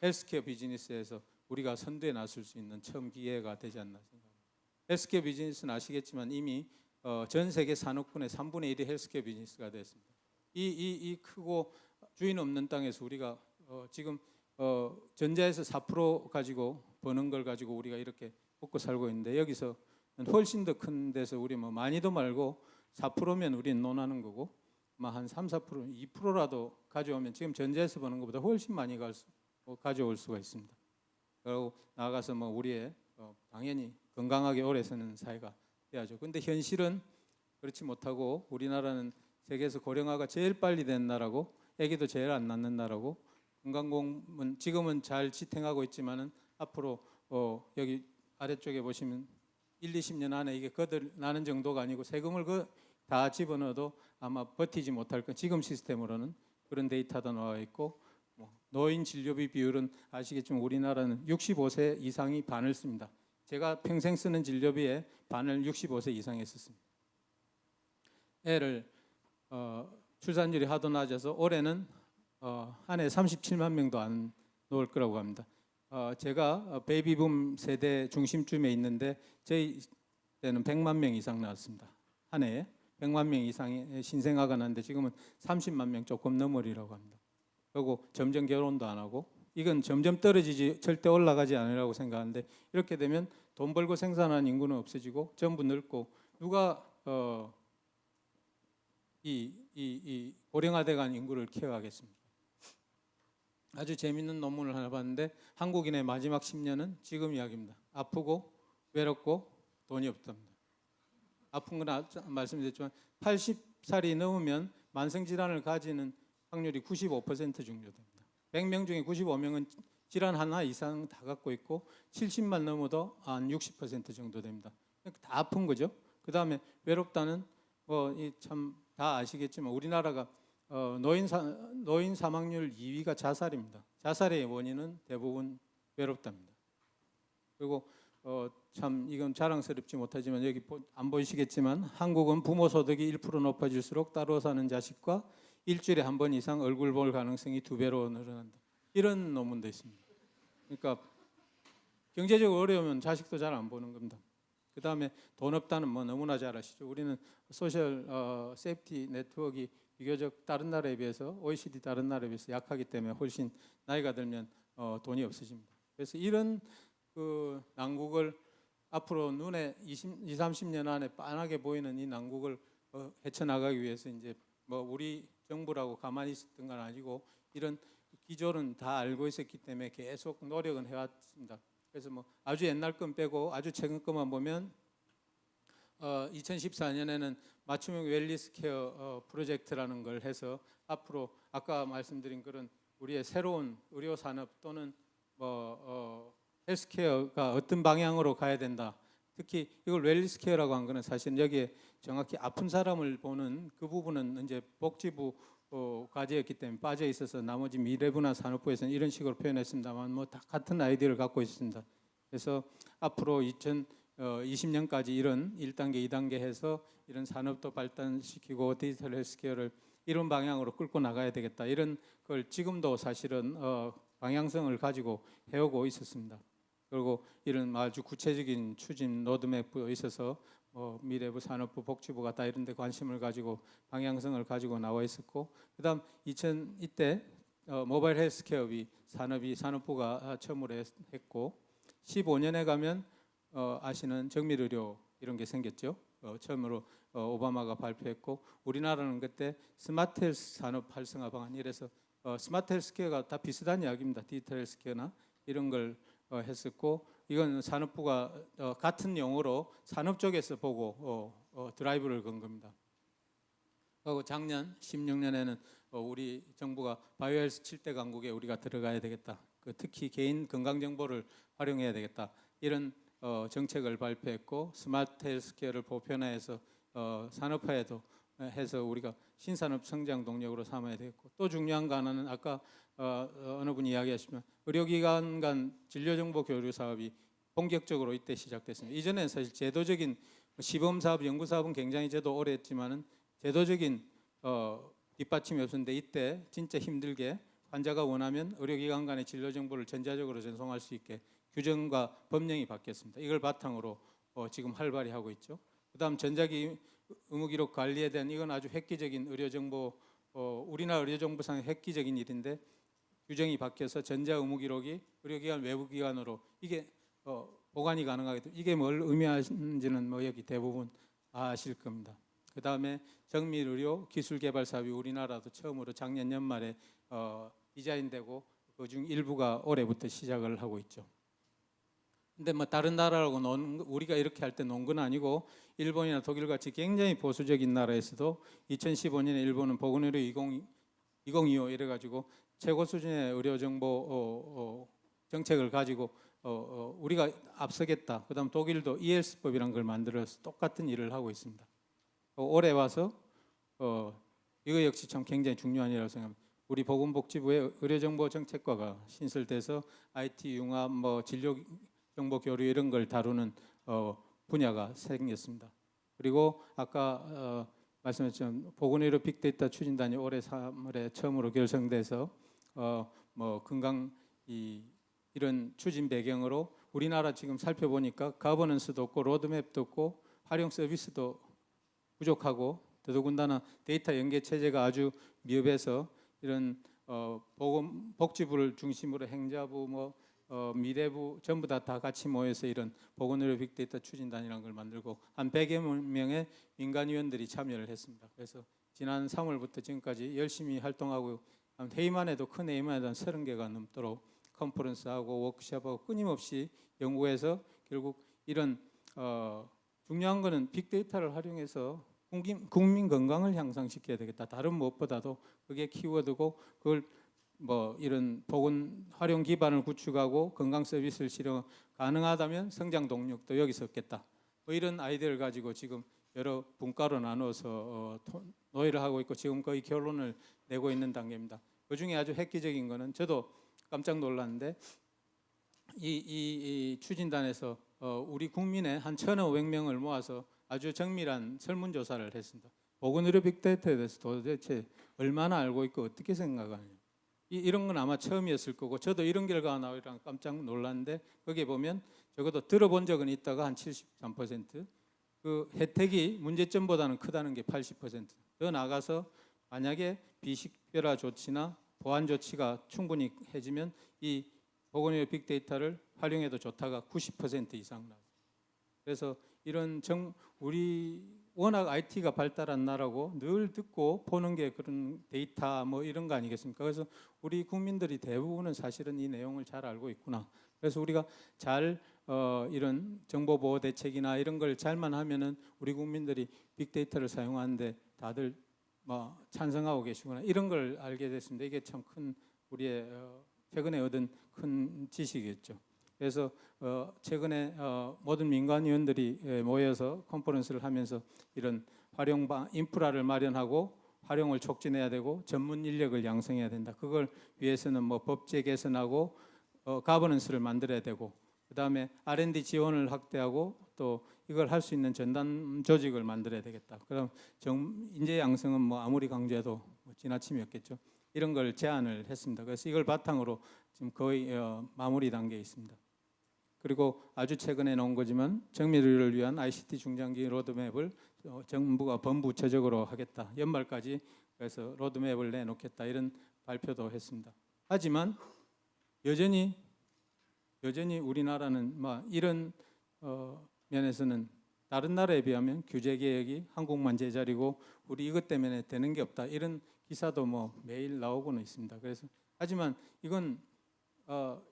[SPEAKER 8] 헬스케어 비즈니스에서 우리가 선두에 나설 수 있는 처음 기회가 되지 않나 생각합니다. 헬스케어 비즈니스는 아시겠지만 이미 전 세계 산업군의 3분의 1이 헬스케어 비즈니스가 됐습니다. 이 크고 주인 없는 땅에서 우리가 지금 전자에서 4% 가지고 버는 걸 가지고 우리가 이렇게 먹고 살고 있는데, 여기서 훨씬 더 큰 데서 우리 뭐 많이도 말고 4%면 우리는 논하는 거고, 한 3, 4%, 2%라도 가져오면 지금 전자에서 버는 것보다 훨씬 많이 가져올 수가 있습니다. 그리고 나아가서 뭐 우리의 당연히 건강하게 오래 사는 사회가 돼야죠. 근데 현실은 그렇지 못하고, 우리나라는 세계에서 고령화가 제일 빨리 된 나라고, 아기도 제일 안 낳는 나라고, 건강공은 지금은 잘 지탱하고 있지만은 앞으로 여기 아래쪽에 보시면 1, 20년 안에 이게 거듭나는 정도가 아니고 세금을 다 집어넣어도 아마 버티지 못할 건, 지금 시스템으로는 그런 데이터도 나와 있고, 노인 진료비 비율은 아시겠지만 우리나라는 65세 이상이 반을 씁니다. 제가 평생 쓰는 진료비의 반을 65세 이상에 썼습니다. 애를 출산율이 하도 낮아서 올해는 한 해 37만 명도 안 놓을 거라고 합니다. 제가 베이비붐 세대 중심쯤에 있는데 저희 때는 100만 명 이상 나왔습니다. 한 해에 100만 명 이상의 신생아가 났는데 지금은 30만 명 조금 넘으리라고 합니다. 그리고 점점 결혼도 안 하고, 이건 점점 떨어지지 절대 올라가지 않으라고 생각하는데, 이렇게 되면 돈 벌고 생산하는 인구는 없어지고 전부 늙고, 누가 이 고령화돼간 인구를 케어하겠습니까? 아주 재밌는 논문을 하나 봤는데, 한국인의 마지막 10년은 지금 이야기입니다. 아프고 외롭고 돈이 없답니다. 아픈 건 말씀드렸지만 80살이 넘으면 만성질환을 가지는 확률이 95% 중요됩니다. 100명 중에 95명은 질환 하나 이상 다 갖고 있고, 70만 넘어도 한 60% 정도 됩니다. 그러니까 다 아픈 거죠. 그 다음에 외롭다는 참 다 아시겠지만 우리나라가 노인 사망률 2위가 자살입니다. 자살의 원인은 대부분 외롭답니다. 그리고 참 이건 자랑스럽지 못하지만 여기 안 보이시겠지만 한국은 부모 소득이 1% 높아질수록 따로 사는 자식과 일주일에 한 번 이상 얼굴 볼 가능성이 2배로 늘어난다. 이런 논문도 있습니다. 그러니까 경제적으로 어려우면 자식도 잘 안 보는 겁니다. 그 다음에 돈 없다는 뭐 너무나 잘 아시죠. 우리는 소셜 세이프티 네트워크가 비교적 다른 나라에 비해서 OECD 다른 나라에 비해서 약하기 때문에 훨씬 나이가 들면 돈이 없어집니다. 그래서 이런 그 난국을 앞으로 눈에 20, 30년 안에 빤하게 보이는 이 난국을 헤쳐나가기 위해서 이제 뭐 우리 정부라고 가만히 있었던 건 아니고 이런 기조는 다 알고 있었기 때문에 계속 노력은 해왔습니다. 그래서 뭐 아주 옛날 건 빼고 아주 최근 것만 보면 2014년에는 맞춤형 웰니스 케어 프로젝트라는 걸 해서 앞으로 아까 말씀드린 그런 우리의 새로운 의료 산업 또는 헬스케어가 어떤 방향으로 가야 된다. 특히 이걸 웰니스 케어라고 한 거는 사실 여기에 정확히 아픈 사람을 보는 그 부분은 이제 복지부 과제였기 때문에 빠져 있어서 나머지 미래부나 산업부에서는 이런 식으로 표현했습니다만 뭐 다 같은 아이디어를 갖고 있습니다. 그래서 앞으로 2020년까지 이런 1단계, 2단계 해서 이런 산업도 발전시키고 디지털 헬스케어를 이런 방향으로 끌고 나가야 되겠다. 이런 걸 지금도 사실은 방향성을 가지고 해오고 있었습니다. 그리고 이런 아주 구체적인 추진 로드맵도 있어서 미래부, 산업부, 복지부가 다 이런 데 관심을 가지고 방향성을 가지고 나와 있었고, 그다음 이때 모바일 헬스케어비 산업부가 처음으로 했고, 15년에 가면 아시는 정밀의료 이런 게 생겼죠. 처음으로 오바마가 발표했고, 우리나라는 그때 스마트 헬스 산업 활성화 방안 이래서 스마트 헬스케어가 다 비슷한 이야기입니다. 디지털 헬스케어나 이런 걸 했었고, 이건 산업부가 같은 용어로 산업 쪽에서 보고 드라이브를 건 겁니다. 그리고 작년 16년에는 우리 정부가 바이오헬스 7대 강국에 우리가 들어가야 되겠다. 특히 개인 건강 정보를 활용해야 되겠다. 이런 정책을 발표했고, 스마트 헬스케어를 보편화해서 산업화에도 해서 우리가 신산업 성장 동력으로 삼아야 되겠고, 또 중요한 거 하나는 아까 어느 분이 이야기하시면 의료기관 간 진료정보 교류 사업이 본격적으로 이때 시작됐습니다. 이전에는 사실 제도적인 시범 사업, 연구 사업은 굉장히 저도 오래 했지만은 제도적인 뒷받침이 없었는데, 이때 진짜 힘들게 환자가 원하면 의료기관 간의 진료 정보를 전자적으로 전송할 수 있게 규정과 법령이 바뀌었습니다. 이걸 바탕으로 지금 활발히 하고 있죠. 그다음 전자기 의무기록 관리에 대한 이건 아주 획기적인 의료정보, 우리나라 의료정보상의 획기적인 일인데, 규정이 바뀌어서 전자 의무기록이 의료기관 외부기관으로 이게 보관이 가능하게 돼. 이게 뭘 의미하는지는 뭐 여기 대부분 아실 겁니다. 그 다음에 정밀의료 기술개발 사업이 우리나라도 처음으로 작년 연말에 디자인되고 그중 일부가 올해부터 시작을 하고 있죠. 근데 뭐 다른 나라라고 우리가 이렇게 할 때 논 건 아니고, 일본이나 독일 같이 굉장히 보수적인 나라에서도 2015년에 일본은 보건의료 2025 이래가지고 최고 수준의 의료 정보 정책을 가지고 우리가 앞서겠다. 그다음 독일도 이헬스법이라는 걸 만들어서 똑같은 일을 하고 있습니다. 올해 와서 이거 역시 참 굉장히 중요한 일이라고 생각합니다. 우리 보건복지부의 의료정보 정책과가 신설돼서 IT 융합, 진료 정보 교류 이런 걸 다루는 분야가 생겼습니다. 그리고 아까 말씀하신 보건의료 빅데이터 추진단이 올해 3월에 처음으로 결성돼서 건강 이런 추진 배경으로 우리나라 지금 살펴보니까 가버넌스도 없고 로드맵도 없고 활용 서비스도 부족하고, 더더군다나 데이터 연계 체제가 아주 미흡해서 이런 복지부를 중심으로 행자부 미래부 전부 다 같이 모여서 이런 보건의료 빅데이터 추진단이라는 걸 만들고 한 100여 명의 민간위원들이 참여를 했습니다. 그래서 지난 3월부터 지금까지 열심히 활동하고, 회의만 해도 큰 회의만 해도 한 30개가 넘도록 컨퍼런스하고 워크숍하고 끊임없이 연구해서 결국 이런 중요한 거는 빅데이터를 활용해서 국민 건강을 향상시켜야 되겠다. 다른 무엇보다도 그게 키워드고, 그걸 이런 보건 활용 기반을 구축하고 건강 서비스를 실현 가능하다면 성장 동력도 여기서 얻겠다. 이런 아이디어를 가지고 지금 여러 분과로 나눠서 논의를 하고 있고 지금 거의 결론을 내고 있는 단계입니다. 그 중에 아주 획기적인 거는 저도 깜짝 놀랐는데, 이 추진단에서 우리 국민의 한 1,500명을 모아서 아주 정밀한 설문조사를 했습니다. 보건의료 빅데이터에 대해서 도대체 얼마나 알고 있고 어떻게 생각하느냐. 이런 건 아마 처음이었을 거고, 저도 이런 결과가 나오니까 깜짝 놀랐는데, 거기에 보면 적어도 들어본 적은 있다가 한 73%, 그 혜택이 문제점보다는 크다는 게 80%. 더 나가서 만약에 비식별화 조치나 보안 조치가 충분히 해지면 이 보건의료 빅데이터를 활용해도 좋다가 90% 이상 나왔어요. 그래서 이런 우리 워낙 IT가 발달한 나라고 늘 듣고 보는 게 그런 데이터 이런 거 아니겠습니까? 그래서 우리 국민들이 대부분은 사실은 이 내용을 잘 알고 있구나. 그래서 우리가 잘 이런 정보보호 대책이나 이런 걸 잘만 하면은 우리 국민들이 빅데이터를 사용하는데 다들 찬성하고 계시구나. 이런 걸 알게 됐습니다. 이게 참 큰 우리의 최근에 얻은 큰 지식이었죠. 그래서 최근에 모든 민간위원들이 모여서 컨퍼런스를 하면서 이런 인프라를 마련하고 활용을 촉진해야 되고 전문 인력을 양성해야 된다. 그걸 위해서는 뭐 법제 개선하고 가버넌스를 만들어야 되고 그다음에 R&D 지원을 확대하고 또 이걸 할 수 있는 전담 조직을 만들어야 되겠다. 그럼 인재 양성은 뭐 아무리 강조해도 뭐 지나침이 없겠죠. 이런 걸 제안을 했습니다. 그래서 이걸 바탕으로 지금 거의 마무리 단계에 있습니다. 그리고 아주 최근에 나온 거지만 정밀의료를 위한 ICT 중장기 로드맵을 정부가 범부처적으로 하겠다. 연말까지 그래서 로드맵을 내놓겠다. 이런 발표도 했습니다. 하지만 여전히 우리나라는 막 이런 면에서는 다른 나라에 비하면 규제 개혁이 한국만 제자리고 우리 이것 때문에 되는 게 없다. 이런 기사도 뭐 매일 나오고는 있습니다. 그래서 하지만 이건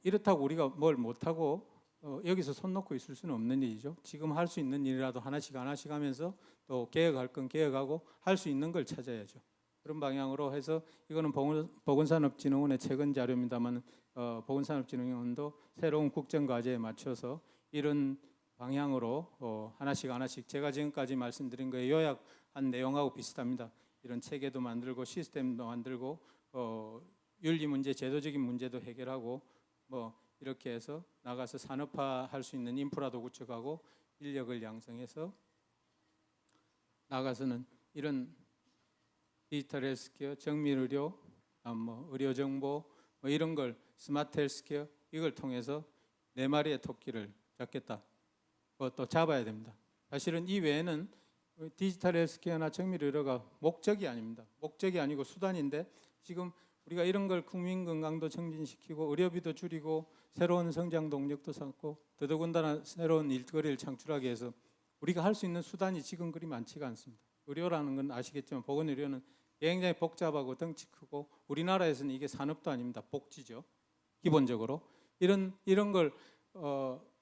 [SPEAKER 8] 이렇다고 우리가 뭘 못하고 여기서 손 놓고 있을 수는 없는 일이죠. 지금 할 수 있는 일이라도 하나씩 하면서 또 개혁할 건 개혁하고 할 수 있는 걸 찾아야죠. 그런 방향으로 해서 이거는 보건산업진흥원의 최근 자료입니다만 보건산업진흥원도 새로운 국정과제에 맞춰서 이런 방향으로 하나씩 제가 지금까지 말씀드린 거에 요약한 내용하고 비슷합니다. 이런 체계도 만들고 시스템도 만들고 윤리 문제, 제도적인 문제도 해결하고 뭐 이렇게 해서 나가서 산업화할 수 있는 인프라도 구축하고 인력을 양성해서 나가서는 이런 디지털 헬스케어, 정밀의료, 뭐 의료정보 뭐 이런 걸 스마트 헬스케어 이걸 통해서 4마리의 토끼를 잡겠다. 그것도 잡아야 됩니다. 사실은 이 외에는 디지털 헬스케어나 정밀의료가 목적이 아닙니다. 목적이 아니고 수단인데 지금 우리가 이런 걸 국민 건강도 증진시키고 의료비도 줄이고 새로운 성장 동력도 쌓고 더더군다나 새로운 일거리를 창출하기 위해서 우리가 할 수 있는 수단이 지금 그리 많지가 않습니다. 의료라는 건 아시겠지만 보건의료는 굉장히 복잡하고 덩치 크고 우리나라에서는 이게 산업도 아닙니다. 복지죠. 기본적으로 이런 걸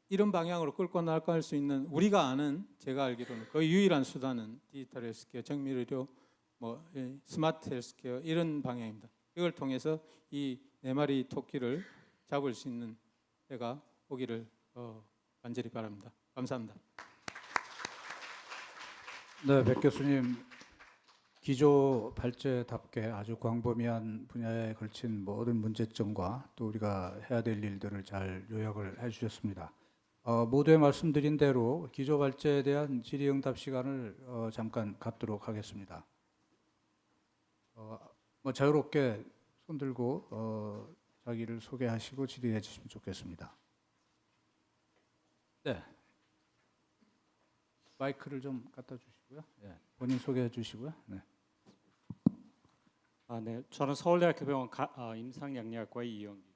[SPEAKER 8] 이런 방향으로 끌고 나갈 수 있는 우리가 아는 제가 알기로는 거의 유일한 수단은 디지털 헬스케어, 정밀의료, 뭐 스마트 헬스케어 이런 방향입니다. 이걸 통해서 이 4마리 토끼를 잡을 수 있는 때가 오기를 간절히 바랍니다. 감사합니다.
[SPEAKER 11] 네, 백 교수님 기조 발제답게 아주 광범위한 분야에 걸친 모든 문제점과 또 우리가 해야 될 일들을 잘 요약을 해주셨습니다. 모두에 말씀드린 대로 기조 발제에 대한 질의응답 시간을 잠깐 갖도록 하겠습니다. 뭐 자유롭게 손 들고 자기를 소개하시고 질의해 주시면 좋겠습니다. 네. 마이크를 좀 갖다 주시고요. 네. 본인 소개해 주시고요. 네.
[SPEAKER 12] 네. 저는 서울대학교 병원 임상양리학과의 이영기.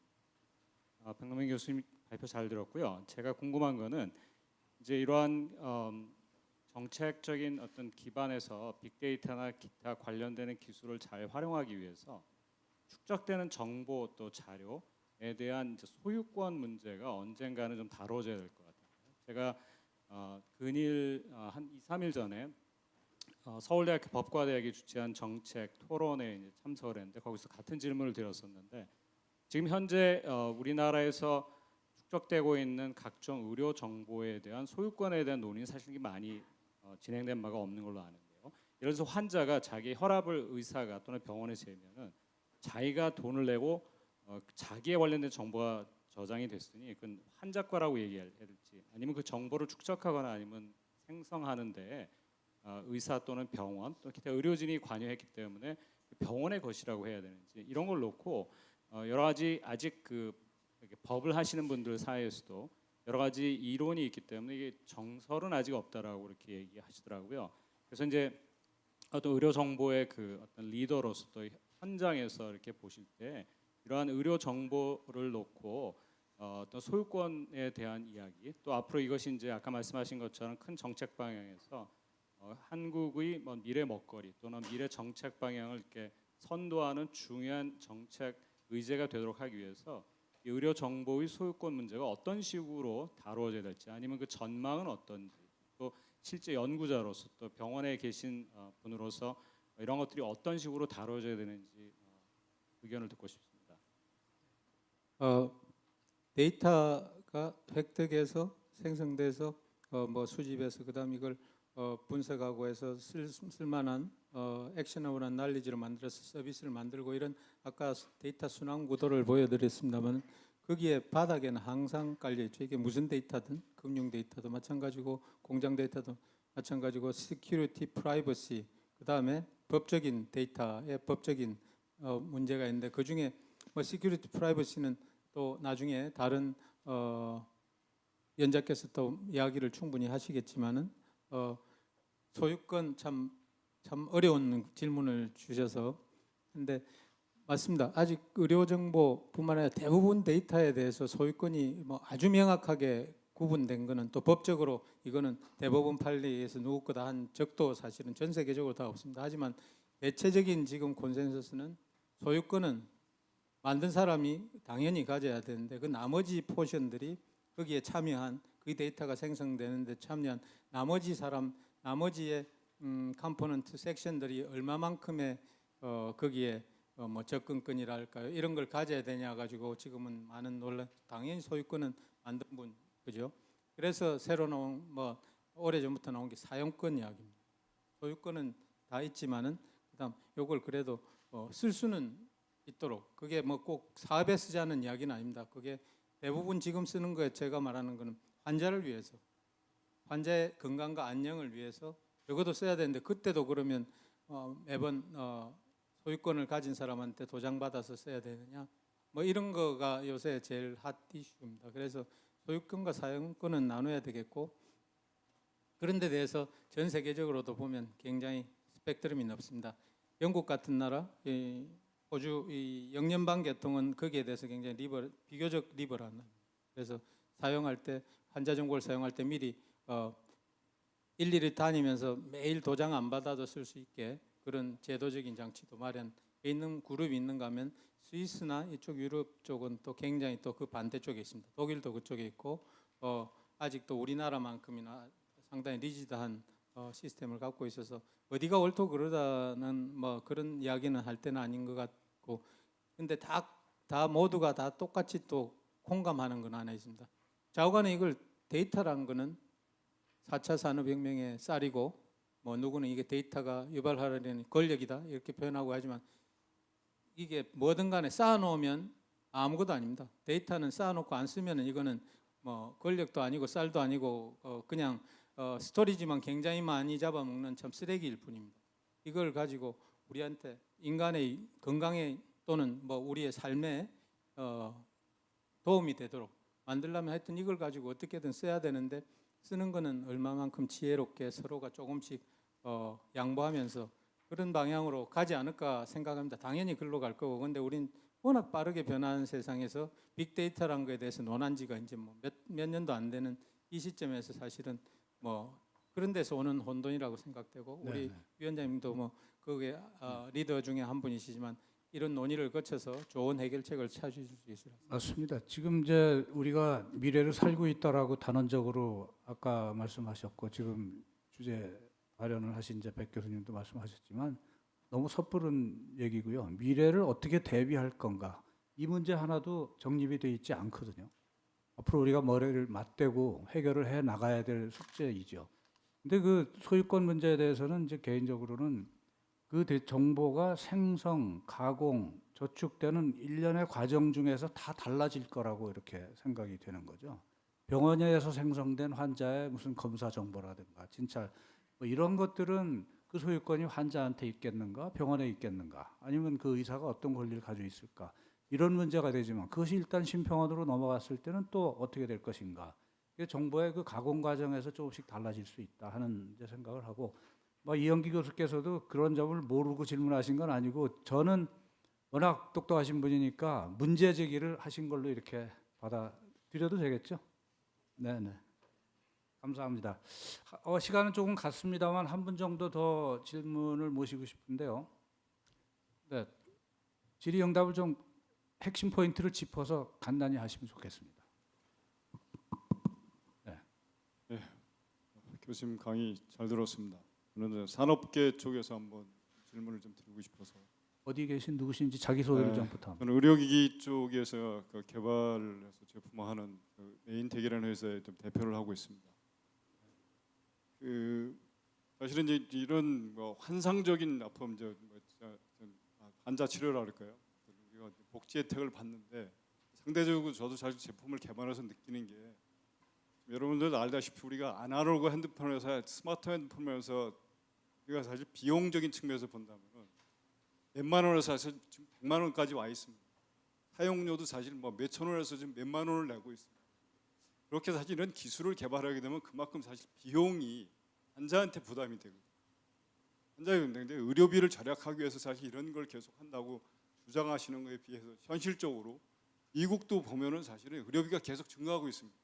[SPEAKER 12] 백남민 교수님 발표 잘 들었고요. 제가 궁금한 거는 이제 이러한 정책적인 어떤 기반에서 빅데이터나 기타 관련되는 기술을 잘 활용하기 위해서 축적되는 정보 또 자료에 대한 이제 소유권 문제가 언젠가는 좀 다뤄져야 될 것 같아요. 제가 근일 한 2, 3일 전에 서울대학교 법과대학이 주최한 정책 토론에 이제 참석을 했는데 거기서 같은 질문을 드렸었는데 지금 현재 우리나라에서 축적되고 있는 각종 의료 정보에 대한 소유권에 대한 논의는 사실 많이 진행된 바가 없는 걸로 아는데요. 예를 들어서 환자가 자기 혈압을 의사가 또는 병원에 재면은 자기가 돈을 내고 자기에 관련된 정보가 저장이 됐으니 그건 환자 거라고 얘기해야 될지 아니면 그 정보를 축적하거나 아니면 생성하는데 의사 또는 병원 또 기타 의료진이 관여했기 때문에 병원의 것이라고 해야 되는지 이런 걸 놓고 여러 가지 아직 그 법을 하시는 분들 사이에서도 여러 가지 이론이 있기 때문에 이게 정설은 아직 없다라고 이렇게 얘기하시더라고요. 그래서 이제 어떤 의료 정보의 그 어떤 리더로서 또 현장에서 이렇게 보실 때 이러한 의료 정보를 놓고 어떤 소유권에 대한 이야기 또 앞으로 이것이 이제 아까 말씀하신 것처럼 큰 정책 방향에서 한국의 뭐 미래 먹거리 또는 미래 정책 방향을 이렇게 선도하는 중요한 정책 의제가 되도록 하기 위해서 이 의료 정보의 소유권 문제가 어떤 식으로 다루어져야 될지 아니면 그 전망은 어떤지 또 실제 연구자로서 또 병원에 계신 분으로서 이런 것들이 어떤 식으로 다뤄져야 되는지 의견을 듣고 싶습니다.
[SPEAKER 8] 데이터가 획득해서 생성돼서 뭐 수집해서 그다음 이걸 분석하고 해서 쓸만한 액션able 난리지를 만들어서 서비스를 만들고 이런 아까 데이터 순환 구도를 보여드렸습니다만 거기에 바닥에는 항상 깔려 있죠. 이게 무슨 데이터든 금융 데이터도 마찬가지고 공장 데이터도 마찬가지고 시큐리티, 프라이버시 그다음에 법적인 데이터의 법적인 문제가 있는데 그 중에 뭐 시큐리티, 프라이버시는 또 나중에 다른 연자께서 또 이야기를 충분히 하시겠지만은 소유권 참 어려운 질문을 주셔서 근데 맞습니다. 아직 의료 정보뿐만 아니라 대부분 데이터에 대해서 소유권이 뭐 아주 명확하게 구분된 거는 또 법적으로 이거는 대법원 판례에서 누구 거다 한 적도 사실은 전 세계적으로 다 없습니다. 하지만 대체적인 지금 콘센서스는 소유권은 만든 사람이 당연히 가져야 되는데 그 나머지 포션들이 거기에 참여한 그 데이터가 생성되는데 참여한 나머지 사람 나머지의 컴포넌트 섹션들이 얼마만큼의 거기에 뭐 접근권이랄까요 이런 걸 가져야 되냐 가지고 지금은 많은 논란. 당연히 소유권은 만든 분 그죠? 그래서 새로 나온 뭐 오래 전부터 나온 게 사용권 이야기입니다. 소유권은 다 있지만은 그다음 요걸 그래도 쓸 수는 있도록 그게 뭐 꼭 사업에 쓰자는 이야기는 아닙니다. 그게 대부분 지금 쓰는 거에 제가 말하는 거는 환자를 위해서 환자의 건강과 안녕을 위해서 적어도 써야 되는데 그때도 그러면 매번 소유권을 가진 사람한테 도장받아서 써야 되느냐 뭐 이런 거가 요새 제일 핫 이슈입니다. 그래서 소유권과 사용권은 나눠야 되겠고 그런 데 대해서 전 세계적으로도 보면 굉장히 스펙트럼이 넓습니다. 영국 같은 나라, 호주 이 영연방 계통은 거기에 대해서 굉장히 비교적 리버럴한. 그래서 사용할 때 환자 정보를 사용할 때 미리 일일이 다니면서 매일 도장 안 받아도 쓸 수 있게 그런 제도적인 장치도 마련돼 있는 그룹이 있는가 하면 스위스나 이쪽 유럽 쪽은 또 굉장히 또 그 반대쪽에 있습니다. 독일도 그쪽에 있고 아직도 우리나라만큼이나 상당히 리지드한 시스템을 갖고 있어서 어디가 옳고 그러다는 뭐 그런 이야기는 할 때는 아닌 것 같고 근데 다 모두가 다 똑같이 또 공감하는 건 하나 있습니다. 좌우간에 이걸 데이터라는 거는 4차 산업혁명의 쌀이고 뭐 누구는 이게 데이터가 유발하려는 권력이다 이렇게 표현하고 하지만 이게 뭐든 간에 쌓아놓으면 아무것도 아닙니다. 데이터는 쌓아놓고 안 쓰면은 이거는 뭐 권력도 아니고 쌀도 아니고 그냥 스토리지만 굉장히 많이 잡아먹는 참 쓰레기일 뿐입니다. 이걸 가지고 우리한테 인간의 건강에 또는 뭐 우리의 삶에 도움이 되도록 만들려면 하여튼 이걸 가지고 어떻게든 써야 되는데 쓰는 거는 얼마만큼 지혜롭게 서로가 조금씩 양보하면서 그런 방향으로 가지 않을까 생각합니다. 당연히 글로 갈 거고 근데 우린 워낙 빠르게 변하는 세상에서 빅데이터라는 거에 대해서 논한 지가 이제 뭐 몇 년도 안 되는 이 시점에서 사실은 뭐 그런 데서 오는 혼돈이라고 생각되고 우리 위원장님도 뭐 그게 리더 중에 한 분이시지만 이런 논의를 거쳐서 좋은 해결책을 찾으실 수 있을 것 같습니다.
[SPEAKER 11] 맞습니다. 지금 이제 우리가 미래를 살고 있다라고 단언적으로 아까 말씀하셨고 지금 주제 발언을 하신 이제 백 교수님도 말씀하셨지만 너무 섣부른 얘기고요. 미래를 어떻게 대비할 건가 이 문제 하나도 정립이 돼 있지 않거든요. 앞으로 우리가 머리를 맞대고 해결을 해 나가야 될 숙제이죠. 근데 그 소유권 문제에 대해서는 이제 개인적으로는 그 정보가 생성, 가공, 저축되는 일련의 과정 중에서 다 달라질 거라고 이렇게 생각이 되는 거죠. 병원에서 생성된 환자의 무슨 검사 정보라든가 진찰 뭐 이런 것들은 그 소유권이 환자한테 있겠는가, 병원에 있겠는가, 아니면 그 의사가 어떤 권리를 가지고 있을까 이런 문제가 되지만 그것이 일단 심평원으로 넘어갔을 때는 또 어떻게 될 것인가. 정보의 그 가공 과정에서 조금씩 달라질 수 있다 하는 이제 생각을 하고. 뭐 이영기 교수께서도 그런 점을 모르고 질문하신 건 아니고 저는 워낙 똑똑하신 분이니까 문제 제기를 하신 걸로 이렇게 받아들여도 되겠죠? 네네. 감사합니다. 시간은 조금 갔습니다만 한 분 정도 더 질문을 모시고 싶은데요. 네, 질의응답을 좀 핵심 포인트를 짚어서 간단히 하시면 좋겠습니다.
[SPEAKER 13] 네, 교수님 강의 잘 들었습니다. 저는 산업계 쪽에서 한번 질문을 좀 드리고 싶어서.
[SPEAKER 11] 어디 계신 누구신지 자기 소개를 좀 부탁합니다.
[SPEAKER 13] 저는 의료기기 쪽에서 그 개발해서 제품화하는 그 메인텍이라는 회사의 좀 대표를 하고 있습니다. 그 사실은 이제 이런 뭐 환상적인 아픔, 환자 치료라 할까요? 우리가 복지 혜택을 받는데 상대적으로 저도 사실 제품을 개발해서 느끼는 게 여러분들 알다시피 우리가 아날로그 핸드폰에서 스마트 핸드폰에서 우리가 사실 비용적인 측면에서 본다면 몇만 원에서 사실 지금 100만 원까지 와 있습니다. 사용료도 사실 뭐 몇천 원에서 지금 몇만 원을 내고 있습니다. 그렇게 사실 이런 기술을 개발하게 되면 그만큼 사실 비용이 환자한테 부담이 되거든요. 환자인데 의료비를 절약하기 위해서 사실 이런 걸 계속 한다고 주장하시는 것에 비해서 현실적으로 미국도 보면은 사실은 의료비가 계속 증가하고 있습니다.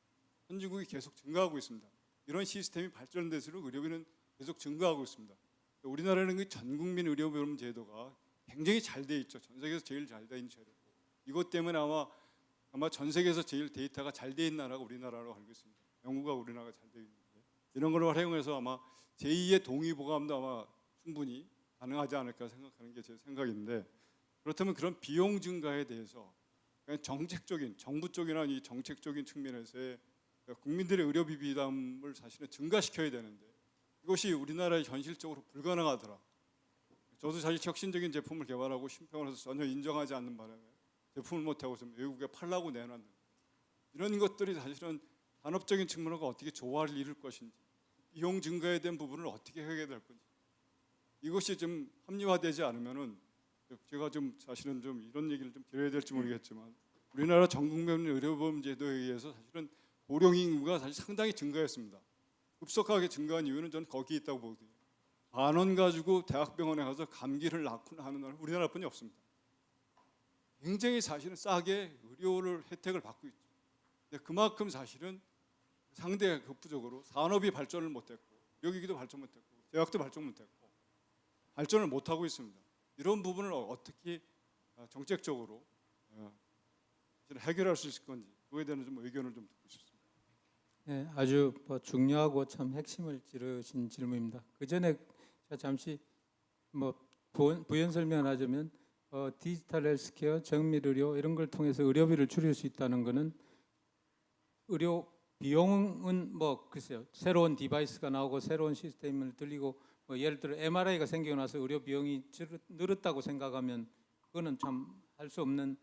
[SPEAKER 13] 선진국이 계속 증가하고 있습니다. 이런 시스템이 발전될수록 의료비는 계속 증가하고 있습니다. 우리나라는 그 전국민 의료보험 제도가 굉장히 잘 돼 있죠. 전 세계에서 제일 잘 돼 있는 제도고 이것 때문에 아마 전 세계에서 제일 데이터가 잘 돼 있는 나라가 우리나라로 알고 있습니다. 영국과 우리나라가 잘 돼 있는데 이런 걸 활용해서 아마 제2의 동의보감도 아마 충분히 가능하지 않을까 생각하는 게 제 생각인데 그렇다면 그런 비용 증가에 대해서 그냥 정책적인 정부 쪽이나 이 정책적인 측면에서의 국민들의 의료비 비담을 사실은 증가시켜야 되는데 이것이 우리나라에 현실적으로 불가능하더라. 저도 사실 혁신적인 제품을 개발하고 심평을 해서 전혀 인정하지 않는 바람에 제품을 못하고 좀 외국에 팔라고 내놨는데 이런 것들이 사실은 산업적인 측면과 어떻게 조화를 이룰 것인지 비용 증가에 대한 부분을 어떻게 하게 될 건지 이것이 좀 합리화되지 않으면은 제가 좀 사실은 좀 이런 얘기를 좀 드려야 될지 모르겠지만 우리나라 전국민 의료보험 제도에 의해서 사실은 고령 인구가 사실 상당히 증가했습니다. 급속하게 증가한 이유는 저는 거기에 있다고 보거든요. 10,000원 가지고 대학병원에 가서 감기를 낳거나 하는 나라는 우리나라뿐이 없습니다. 굉장히 사실은 싸게 의료를 혜택을 받고 있죠. 근데 그만큼 사실은 상대 급부적으로 산업이 발전을 못했고 의료기기도 발전 못했고 대학도 발전 못했고 발전을 못하고 있습니다. 이런 부분을 어떻게 정책적으로 해결할 수 있을 건지 그에 대한 좀 의견을 좀 듣고 싶습니다.
[SPEAKER 14] 네, 아주 중요하고 참 핵심을 찌르신 질문입니다. 그 전에 제가 잠시 부연 설명하자면 디지털 헬스케어, 정밀 의료 이런 걸 통해서 의료비를 줄일 수 있다는 것은 의료 비용은 글쎄요 새로운 디바이스가 나오고 새로운 시스템을 들리고 예를 들어 MRI가 생기고 나서 의료 비용이 늘었다고 생각하면 그거는 참 할 수 없는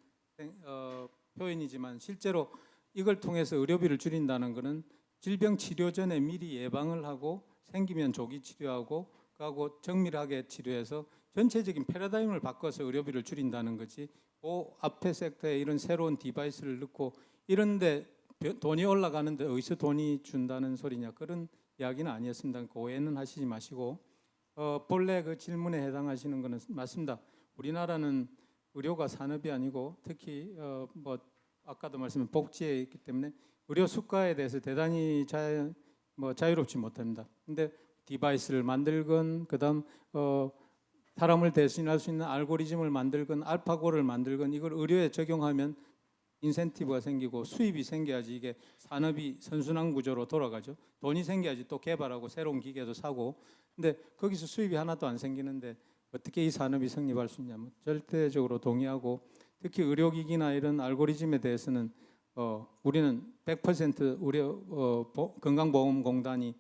[SPEAKER 14] 표현이지만 실제로 이걸 통해서 의료비를 줄인다는 것은 질병 치료 전에 미리 예방을 하고 생기면 조기 치료하고 그하고 정밀하게 치료해서 전체적인 패러다임을 바꿔서 의료비를 줄인다는 거지. 그 앞에 섹터에 이런 새로운 디바이스를 넣고 이런데 돈이 올라가는데 어디서 돈이 준다는 소리냐 그런 이야기는 아니었습니다. 그 오해는 하시지 마시고 본래 그 질문에 해당하시는 것은 맞습니다. 우리나라는 의료가 산업이 아니고 특히 아까도 말씀한 복지에 있기 때문에 의료 수가에 대해서 대단히 자유롭지 못합니다. 근데 디바이스를 만들건 그다음 사람을 대신할 수 있는 알고리즘을 만들건 알파고를 만들건 이걸 의료에 적용하면 인센티브가 생기고 수입이 생겨야지 이게 산업이 선순환 구조로 돌아가죠. 돈이 생겨야지 또 개발하고 새로운 기계도 사고. 근데 거기서 수입이 하나도 안 생기는데 어떻게 이 산업이 성립할 수 있냐면 절대적으로 동의하고 특히 의료기기나 이런 알고리즘에 대해서는 우리는 100% 의료 건강보험공단이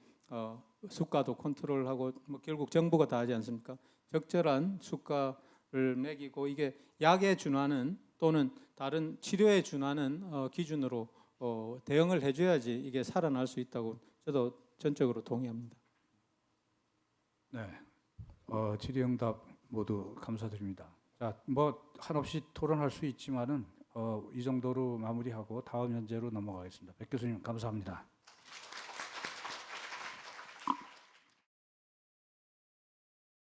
[SPEAKER 14] 수가도 컨트롤하고 결국 정부가 다 하지 않습니까? 적절한 수가를 매기고 이게 약에 준하는 또는 다른 치료에 준하는 기준으로 대응을 해줘야지 이게 살아날 수 있다고 저도 전적으로 동의합니다.
[SPEAKER 11] 네, 질의응답 모두 감사드립니다. 자, 한없이 토론할 수 있지만은 이 정도로 마무리하고 다음 현재로 넘어가겠습니다. 백 교수님 감사합니다.